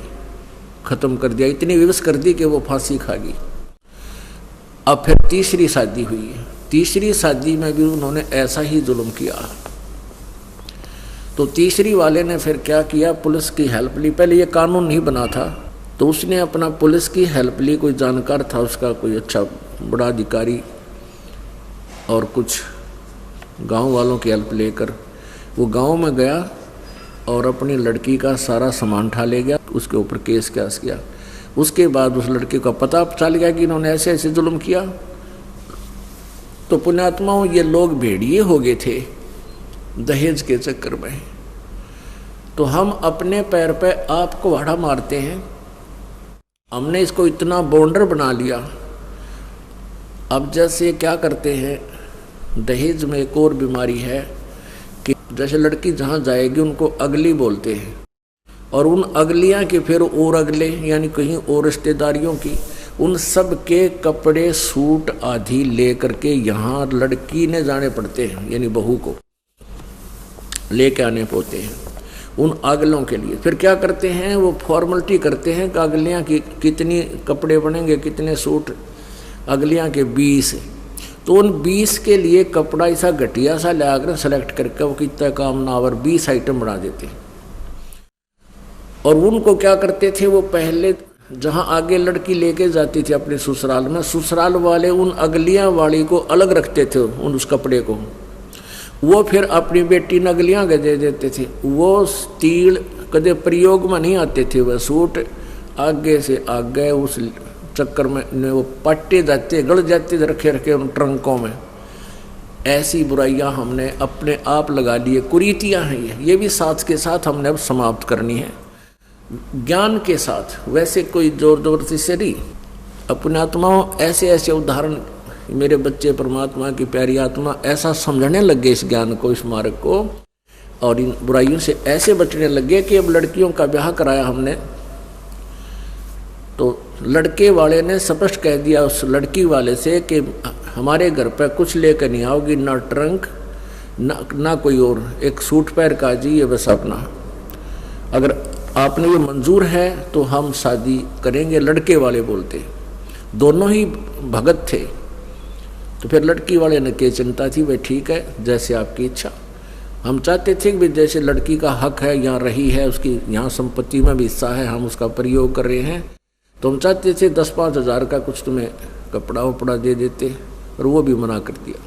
खत्म कर दिया, इतनी विवश कर दी कि वो फांसी खा गई। अब फिर तीसरी शादी हुई है, तीसरी शादी में भी उन्होंने ऐसा ही जुल्म किया। तो तीसरी वाले ने फिर क्या किया, पुलिस की हेल्प ली। पहले ये कानून नहीं बना था, तो उसने अपना पुलिस की हेल्प ली, कोई जानकार था उसका, कोई अच्छा बड़ा अधिकारी, और कुछ गांव वालों की हेल्प लेकर वो गांव में गया और अपनी लड़की का सारा सामान उठा ले गया, उसके ऊपर केस किया। उसके बाद उस लड़के का पता चल गया कि इन्होंने ऐसे ऐसे जुल्म किया। तो पुण्यात्माओं, ये लोग भेड़िए हो गए थे दहेज के चक्कर में। तो हम अपने पैर पे आपको वाड़ा मारते हैं, हमने इसको इतना बॉन्डर बना लिया। अब जैसे क्या करते हैं, दहेज में एक और बीमारी है कि जैसे लड़की जहाँ जाएगी उनको अगली बोलते हैं, और उन अगलियाँ के फिर और अगले, यानी कहीं और रिश्तेदारियों की, उन सब के कपड़े सूट आदि ले करके यहाँ लड़की ने जाने पड़ते हैं, यानी बहू को लेके आने पड़ते हैं उन अगलों के लिए। फिर क्या करते हैं, वो फॉर्मेलिटी करते हैं कि अगलियाँ की कितनी कपड़े बनेंगे, कितने सूट, अगलियाँ के 20। तो उन 20 के लिए कपड़ा ऐसा घटिया सा लाकर सेलेक्ट करके वो कितना काम ना और 20 आइटम बना देते। और उनको क्या करते थे, वो पहले जहाँ आगे लड़की लेके जाती थी अपने ससुराल में, ससुराल वाले उन अगलियाँ वाली को अलग रखते थे, उन उस कपड़े को। वो फिर अपनी बेटी न अगलियाँ के दे देते थे। वो तीड़ कदे प्रयोग में नहीं आते थे, वह सूट आगे से आगे उस चक्कर में वो पट्टे जाते, गड़ जाते रखे रखे उन ट्रंकों में। ऐसी बुराइयां हमने अपने आप लगा लिए, कुरीतियां हैं ये भी साथ के साथ हमने अब समाप्त करनी है, ज्ञान के साथ। वैसे कोई जोर जबरदस्ती से नहीं। अपने आत्माओं, ऐसे ऐसे उदाहरण मेरे बच्चे परमात्मा की प्यारी आत्मा ऐसा समझने लगे इस ज्ञान को, इस मार्ग को, और इन बुराइयों से ऐसे बचने लगे कि अब लड़कियों का ब्याह कराया हमने, तो लड़के वाले ने स्पष्ट कह दिया उस लड़की वाले से कि हमारे घर पर कुछ लेकर नहीं आओगी, ना ट्रंक ना कोई और, एक सूट पैर का जी, ये बस अपना, अगर आपने ये मंजूर है तो हम शादी करेंगे। लड़के वाले बोलते, दोनों ही भगत थे। तो फिर लड़की वाले ने क्या चिंता थी, भाई ठीक है जैसे आपकी इच्छा। हम चाहते थे कि जैसे लड़की का हक है, यहाँ रही है, उसकी यहाँ संपत्ति में भी हिस्सा है, हम उसका प्रयोग कर रहे हैं, तो तो हम चाहते थे 10-5 हज़ार का कुछ तुम्हें कपड़ा वपड़ा दे देते, और वो भी मना कर दिया।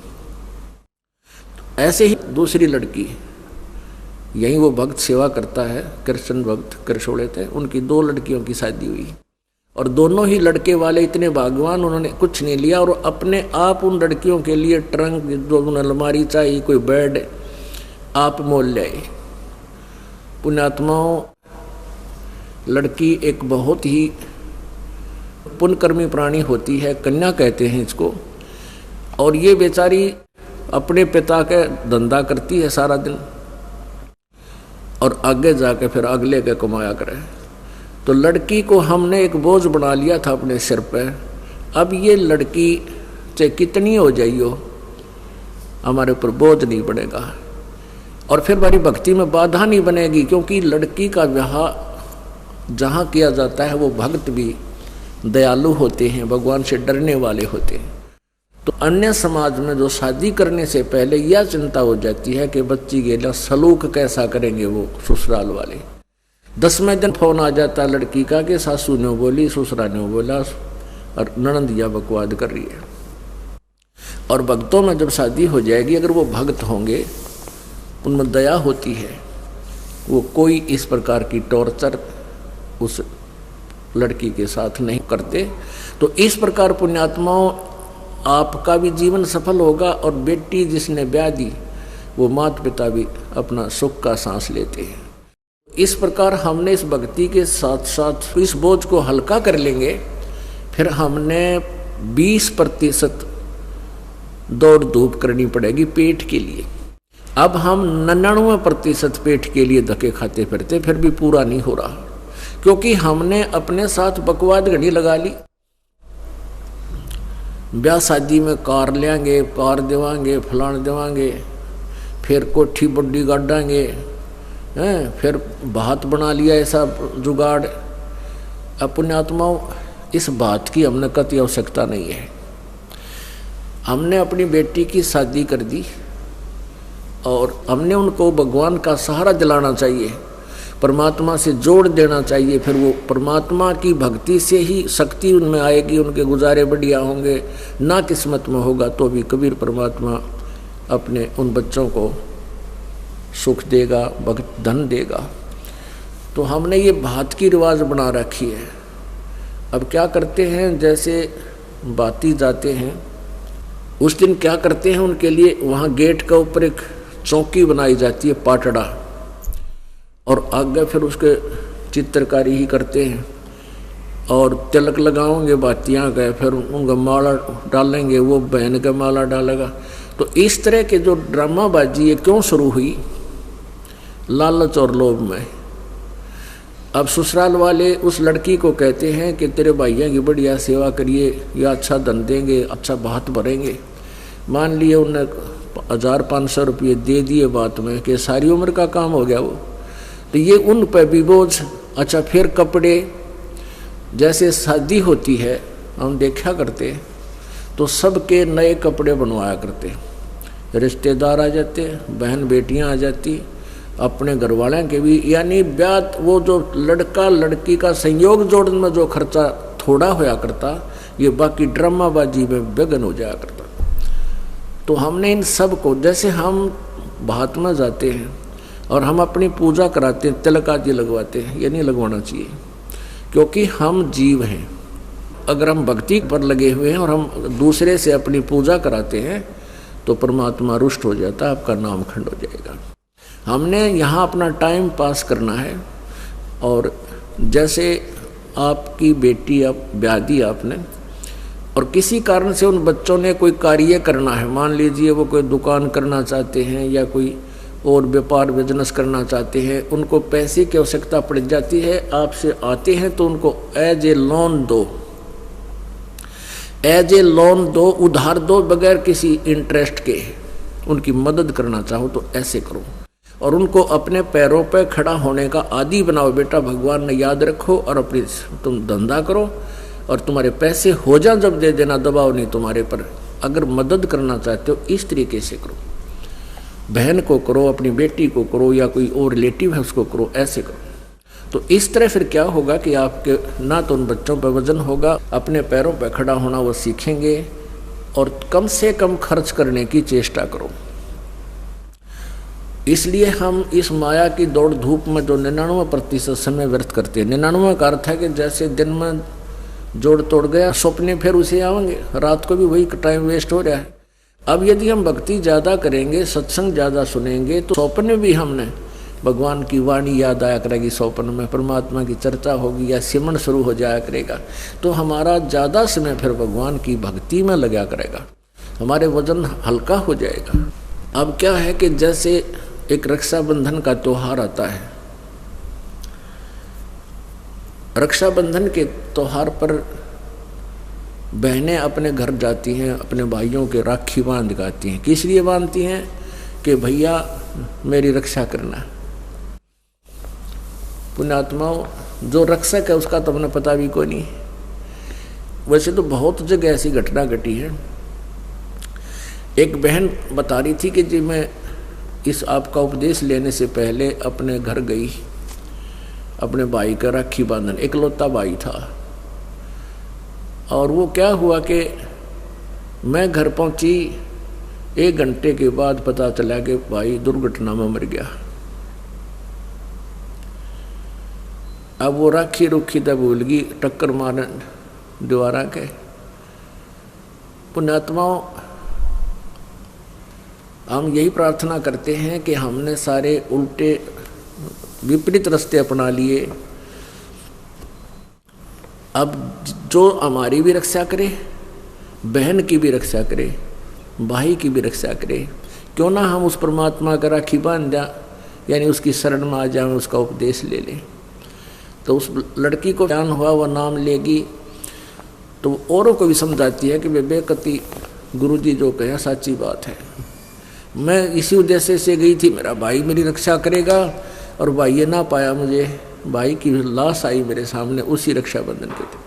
ऐसे ही दूसरी लड़की, यहीं वो भक्त सेवा करता है, कृष्ण भक्त करशोड़े थे, उनकी 2 लड़कियों की शादी हुई, और दोनों ही लड़के वाले इतने भाग्यवान, उन्होंने कुछ नहीं लिया और अपने आप उन लड़कियों के लिए ट्रंक, जो उन्हें अलमारी चाहिए, कोई बेड आप मोल ले आए। पुण्यात्माओं, लड़की एक बहुत ही पुण्यकर्मी प्राणी होती है, कन्या कहते हैं इसको, और ये बेचारी अपने पिता के धंधा करती है सारा दिन और आगे जाके फिर अगले के कमाया करे। तो लड़की को हमने एक बोझ बना लिया था अपने सिर पे। अब ये लड़की चाहे कितनी हो जाइयो, हमारे ऊपर बोझ नहीं पड़ेगा और फिर हमारी भक्ति में बाधा नहीं बनेगी, क्योंकि लड़की का विवाह जहाँ किया जाता है वो भक्त भी दयालु होते हैं, भगवान से डरने वाले होते हैं। तो अन्य समाज में जो शादी करने से पहले यह चिंता हो जाती है कि बच्ची गेला सलूक कैसा करेंगे वो ससुराल वाले। 10वें दिन फोन आ जाता है लड़की का कि सासू ने बोली, ससुरा ने बोला और ननंदिया बकवाद कर रही है। और भक्तों में जब शादी हो जाएगी, अगर वो भक्त होंगे, उनमें दया होती है, वो कोई इस प्रकार की टॉर्चर उस लड़की के साथ नहीं करते। तो इस प्रकार पुण्यात्माओं, आपका भी जीवन सफल होगा और बेटी जिसने ब्याह दी वो माता पिता भी अपना सुख का सांस लेते हैं। इस प्रकार हमने इस भक्ति के साथ साथ इस बोझ को हल्का कर लेंगे। फिर हमने 20% दौड़ धूप करनी पड़ेगी पेट के लिए। अब हम 99% पेट के लिए धक्के खाते फिरते, फिर भी पूरा नहीं हो रहा, क्योंकि हमने अपने साथ बकवाद घड़ी लगा ली। ब्याह शादी में कार लेंगे, कार देवांगे, फलान देवांगे, फिर कोठी बड्डी गाड़ांगे, फिर भात बना लिया ऐसा जुगाड़। अब पुण्यात्माओं, इस बात की हमने कतई आवश्यकता नहीं है। हमने अपनी बेटी की शादी कर दी और हमने उनको भगवान का सहारा दिलाना चाहिए, परमात्मा से जोड़ देना चाहिए। फिर वो परमात्मा की भक्ति से ही शक्ति उनमें आएगी, उनके गुजारे बढ़िया होंगे। ना किस्मत में होगा तो भी कबीर परमात्मा अपने उन बच्चों को सुख देगा, भक्त धन देगा। तो हमने ये भात की रिवाज बना रखी है। अब क्या करते हैं, जैसे बाती जाते हैं उस दिन क्या करते हैं, उनके लिए वहाँ गेट का ऊपर एक चौकी बनाई जाती है, पाटड़ा, और आगे फिर उसके चित्रकारी ही करते हैं और तिलक लगाओगे बातियाँ गए, फिर उनका माला डालेंगे, वो बहन का माला डालेगा। तो इस तरह के जो ड्रामाबाजी ये क्यों शुरू हुई, लालच और लोभ में। अब ससुराल वाले उस लड़की को कहते हैं कि तेरे भाइयों की बढ़िया सेवा करिए, या अच्छा धन देंगे, अच्छा बात भरेंगे। मान लिए उन्हें 1500 रुपये दे दिए बात में कि सारी उम्र का काम हो गया वो। तो ये उन पर भी बोझ। अच्छा, फिर कपड़े, जैसे शादी होती है हम देखा करते तो सबके नए कपड़े बनवाया करते, रिश्तेदार आ जाते, बहन बेटियां आ जाती, अपने घर वालों के भी, यानी ब्याह वो जो लड़का लड़की का संयोग जोड़ने में जो खर्चा थोड़ा होया करता, ये बाकी ड्रामाबाजी में बेगन हो जाया करता। तो हमने इन सब को, जैसे हम भात में जाते हैं और हम अपनी पूजा कराते हैं, तिलक आदि लगवाते हैं, ये नहीं लगवाना चाहिए, क्योंकि हम जीव हैं। अगर हम भक्ति पर लगे हुए हैं और हम दूसरे से अपनी पूजा कराते हैं तो परमात्मा रुष्ट हो जाता है, आपका नाम खंड हो जाएगा। हमने यहाँ अपना टाइम पास करना है। और जैसे आपकी बेटी अब ब्याह दी आपने, और किसी कारण से उन बच्चों ने कोई कार्य करना है, मान लीजिए वो कोई दुकान करना चाहते हैं या कोई और व्यापार बिजनेस करना चाहते हैं, उनको पैसे की आवश्यकता पड़ जाती है, आपसे आते हैं तो उनको एज ए लोन दो, एज ए लोन दो, उधार दो, बगैर किसी इंटरेस्ट के। उनकी मदद करना चाहो तो ऐसे करो और उनको अपने पैरों पर खड़ा होने का आदी बनाओ। बेटा भगवान ने याद रखो और अपनी तुम धंधा करो और तुम्हारे पैसे हो जाए जब दे देना, दबाव नहीं तुम्हारे पर। अगर मदद करना चाहते हो इस तरीके से करो, बहन को करो, अपनी बेटी को करो, या कोई और रिलेटिव है उसको करो, ऐसे करो। तो इस तरह फिर क्या होगा कि आपके ना तो उन बच्चों पर वजन होगा, अपने पैरों पर खड़ा होना वो सीखेंगे, और कम से कम खर्च करने की चेष्टा करो। इसलिए हम इस माया की दौड़ धूप में जो 99% समय व्यर्थ करते हैं। 99 का अर्थ है कि जैसे दिन में जोड़ तोड़ गया, सपने फिर उसे आएंगे, रात को भी वही टाइम वेस्ट हो रहा है। अब यदि हम भक्ति ज़्यादा करेंगे, सत्संग ज़्यादा सुनेंगे, तो स्वप्न भी हमने भगवान की वाणी याद आया करेगी, स्वप्न में परमात्मा की चर्चा होगी या सिमरन शुरू हो जाया करेगा, तो हमारा ज़्यादा समय फिर भगवान की भक्ति में लगा करेगा, हमारे वजन हल्का हो जाएगा। अब क्या है कि जैसे एक रक्षाबंधन का त्यौहार आता है, रक्षाबंधन के त्यौहार पर बहनें अपने घर जाती हैं, अपने भाइयों के राखी बांध गाती हैं। किस लिए बांधती हैं? कि भैया मेरी रक्षा करना। पुण्यात्माओं, जो रक्षक है उसका तो हमें पता भी कोई नहीं। वैसे तो बहुत जगह ऐसी घटना घटी है। एक बहन बता रही थी कि जी मैं इस आपका उपदेश लेने से पहले अपने घर गई, अपने भाई का राखी बांधन, इकलौता भाई था, और वो क्या हुआ कि मैं घर पहुंची, 1 घंटे के बाद पता चला कि भाई दुर्घटना में मर गया। अब वो राखी रुखी तब भूल गई, टक्कर मारने द्वारा के। पुण्यात्माओं, हम यही प्रार्थना करते हैं कि हमने सारे उल्टे विपरीत रास्ते अपना लिए। अब जो हमारी भी रक्षा करे, बहन की भी रक्षा करे, भाई की भी रक्षा करे, क्यों ना हम उस परमात्मा का राखी बांध जा, यानी उसकी शरण में आ जाए, उसका उपदेश ले लें। तो उस लड़की को ज्ञान हुआ, वह नाम लेगी तो औरों को भी समझाती है कि बेकती गुरुजी जो कहे सच्ची बात है। मैं इसी उद्देश्य से गई थी, मेरा भाई मेरी रक्षा करेगा, और भाई ये ना पाया मुझे, भाई की लाश आई मेरे सामने उसी रक्षाबंधन के दिन।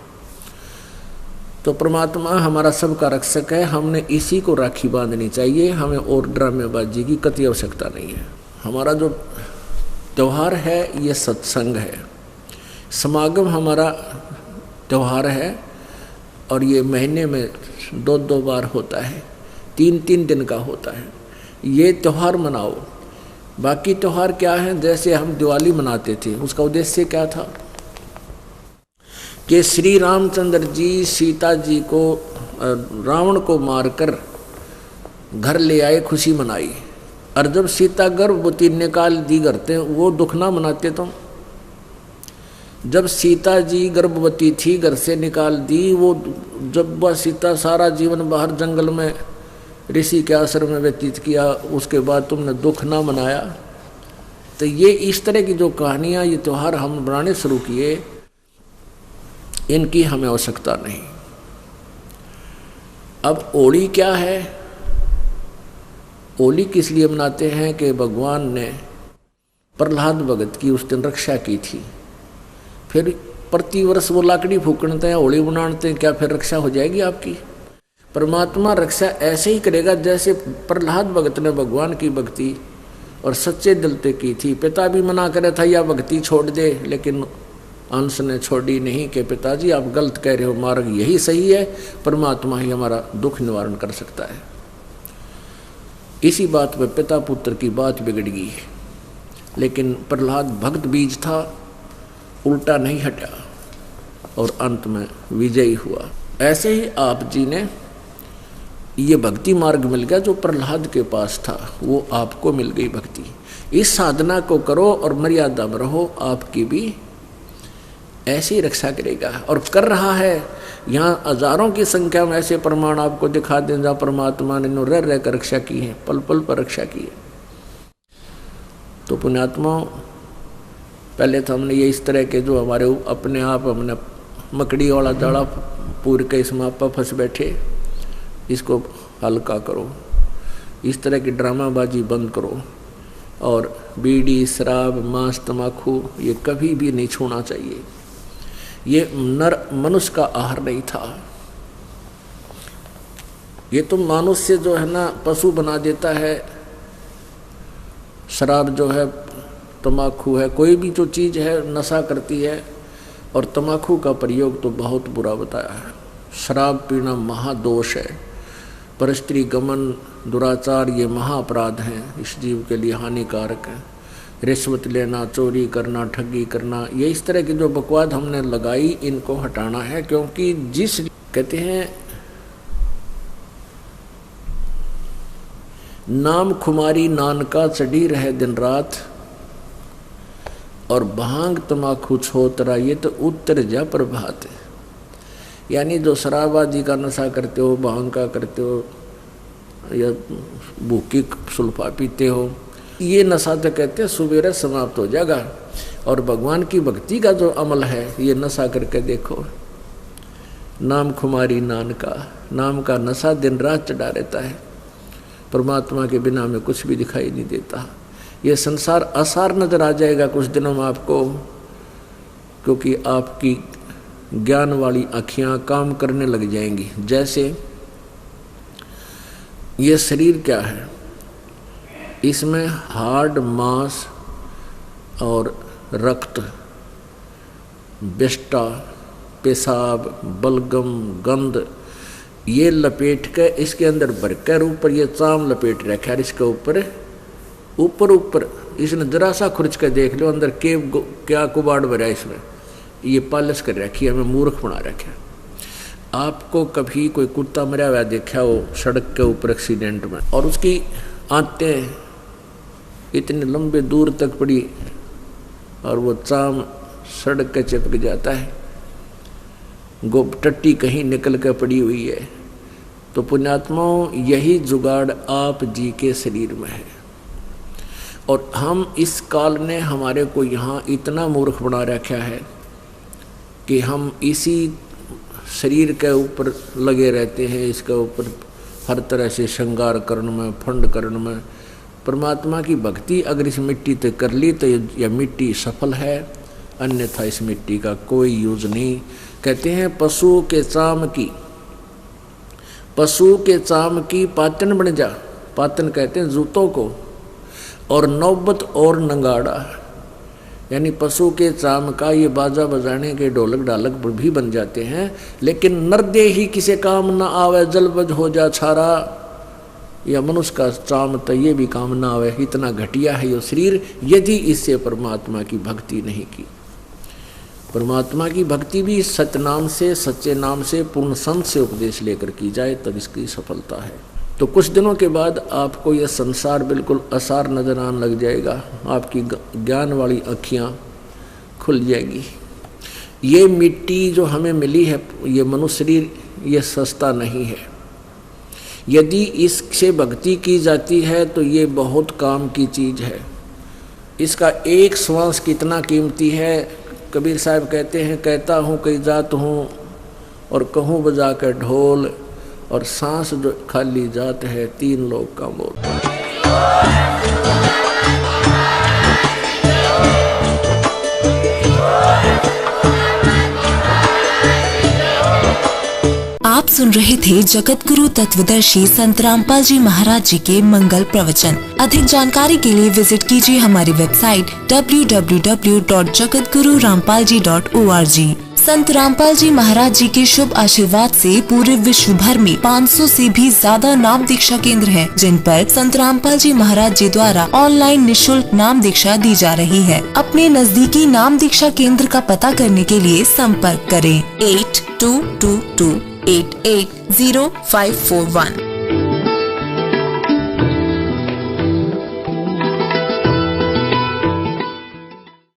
तो परमात्मा हमारा सबका रक्षक है, हमने इसी को राखी बांधनी चाहिए, हमें और ड्रामेबाजी की कतई आवश्यकता नहीं है। हमारा जो त्यौहार है ये सत्संग है, समागम हमारा त्यौहार है, और ये महीने में 2-2 बार होता है, 3-3 दिन का होता है। ये त्यौहार मनाओ। बाकी त्यौहार क्या है? जैसे हम दिवाली मनाते थे, उसका उद्देश्य क्या था कि श्री रामचंद्र जी सीता जी को, रावण को मारकर घर ले आए, खुशी मनाई। और जब सीता गर्भवती निकाल दी करते, वो दुख ना मनाते तुम? जब सीता जी गर्भवती थी, घर से निकाल दी, वो जब वह सीता सारा जीवन बाहर जंगल में ऋषि के आश्रम में व्यतीत किया, उसके बाद तुमने दुख ना मनाया। तो ये इस तरह की जो कहानियाँ, ये त्यौहार हम बनाने शुरू किए, इनकी हमें आवश्यकता नहीं। अब होली क्या है? होली किस लिए मनाते हैं कि भगवान ने प्रहलाद भगत की उस दिन रक्षा की थी। फिर प्रतिवर्ष वो लाकड़ी फूकते हैं, होली मनाते हैं, क्या फिर रक्षा हो जाएगी आपकी? परमात्मा रक्षा ऐसे ही करेगा जैसे प्रहलाद भगत ने भगवान की भक्ति और सच्चे दिल से की थी। पिता भी मना करे था या भक्ति छोड़ दे, लेकिन अंश ने छोड़ी नहीं कि पिताजी आप गलत कह रहे हो, मार्ग यही सही है, परमात्मा ही हमारा दुख निवारण कर सकता है। इसी बात पे पिता पुत्र की बात बिगड़ गई, लेकिन प्रहलाद भक्त बीज था, उल्टा नहीं हटा और अंत में विजयी हुआ। ऐसे ही आप जी ने ये भक्ति मार्ग मिल गया जो प्रहलाद के पास था, वो आपको मिल गई भक्ति। इस साधना को करो और मर्यादा में रहो, आपकी भी ऐसी रक्षा करेगा और कर रहा है। यहाँ हजारों की संख्या में ऐसे प्रमाण आपको दिखा दें जहाँ परमात्मा ने रह रह कर रक्षा की है, पल पल पर रक्षा की है। तो पुण्यात्मा, पहले तो हमने ये इस तरह के जो हमारे अपने आप हमने मकड़ी वाला जाड़ा पूर के इसमें आप फंस बैठे, इसको हल्का करो। इस तरह की ड्रामाबाजी बंद करो, और बीड़ी, शराब, मांस, तम्बाकू ये कभी भी नहीं छूना चाहिए। ये नर मनुष्य का आहार नहीं था। ये तो मनुष्य जो है ना पशु बना देता है। शराब जो है तम्बाकू है, कोई भी जो चीज़ है नशा करती है। और तम्बाकू का प्रयोग तो बहुत बुरा बताया है। शराब पीना महादोष है, परस्त्री गमन, दुराचार ये महाअपराध हैं, इस जीव के लिए हानिकारक है। रिश्वत लेना, चोरी करना, ठगी करना, ये इस तरह की जो बकवाद हमने लगाई इनको हटाना है। क्योंकि जिस कहते हैं नाम खुमारी नानका चढ़ी रहे दिन रात, और भांग तम्बाकू छोतरा ये तो उत्तर जा प्रभात है। यानी जो शराब आदि का नशा करते हो, भांग का करते हो, या भूखी सुल्फा पीते हो, ये नशा तो कहते हैं सुबेरे समाप्त हो जाएगा। और भगवान की भक्ति का जो अमल है ये नशा करके देखो। नाम खुमारी नानका, नाम का नशा दिन रात चढ़ा रहता है। परमात्मा के बिना में कुछ भी दिखाई नहीं देता। ये संसार असार नजर आ जाएगा कुछ दिनों में आपको, क्योंकि आपकी ज्ञान वाली आँखियाँ काम करने लग जाएंगी। जैसे ये शरीर क्या है, इसमें हार्ड, मांस और रक्त, विष्टा, पेशाब, बलगम, गंध ये लपेट के इसके अंदर भरकर ऊपर ये चाम लपेट रखा है। इसके ऊपर इसने जरा सा खुरच कर देख लो अंदर के क्या कुबाड़ भरा इसमें, ये पालिश कर रखी है, हमें मूर्ख बना रखा है। आपको कभी कोई कुत्ता मरा हुआ देखा हो सड़क के ऊपर एक्सीडेंट में, और उसकी आंतें इतने लंबे दूर तक पड़ी और वो चाम सड़क के चिपक जाता है, टट्टी कहीं निकल कर पड़ी हुई है। तो पुण्यात्माओं यही जुगाड़ आप जी के शरीर में है। और हम इस काल ने हमारे को यहाँ इतना मूर्ख बना रखा है कि हम इसी शरीर के ऊपर लगे रहते हैं, इसके ऊपर हर तरह से श्रृंगार करने में, फंड करने में। परमात्मा की भक्ति अगर इस मिट्टी पे कर ली तो यह मिट्टी सफल है, अन्यथा इस मिट्टी का कोई यूज नहीं। कहते हैं पशु के चाम की पातन बन जा, पातन कहते हैं जूतों को, और नौबत और नंगाड़ा, यानी पशु के चाम का ये बाजा बजाने के ढोलक ढालक भी बन जाते हैं। लेकिन नरदे ही किसे काम न आवे, जलबज हो जा छारा, या मनुष्य का चाम तो ये भी काम ना आवे। इतना घटिया है ये शरीर, यदि इससे परमात्मा की भक्ति नहीं की। परमात्मा की भक्ति भी सतनाम से, सच्चे नाम से, पूर्ण संत से उपदेश लेकर की जाए तब इसकी सफलता है। तो कुछ दिनों के बाद आपको यह संसार बिल्कुल असार नजर आने लग जाएगा, आपकी ज्ञान वाली आँखियाँ खुल जाएगी। ये मिट्टी जो हमें मिली है, ये मनुष्य शरीर, ये सस्ता नहीं है। यदि इससे भक्ति की जाती है तो ये बहुत काम की चीज़ है। इसका एक श्वास कितना कीमती है। कबीर साहब कहते हैं, कहता हूँ कई जात हूँ और कहूँ बजा कर ढोल, और सांस जो खाली जात है तीन लोग का मोल। आप सुन रहे थे जगत गुरु तत्वदर्शी संत रामपाल जी महाराज जी के मंगल प्रवचन। अधिक जानकारी के लिए विजिट कीजिए हमारी वेबसाइट www.jagatgururampalji.org। संत रामपाल जी महाराज जी के शुभ आशीर्वाद से पूरे विश्व भर में 500 से भी ज्यादा नाम दीक्षा केंद्र हैं, जिन पर संत रामपाल जी महाराज जी द्वारा ऑनलाइन निःशुल्क नाम दीक्षा दी जा रही है। अपने नजदीकी नाम दीक्षा केंद्र का पता करने के लिए संपर्क करें 8222880541।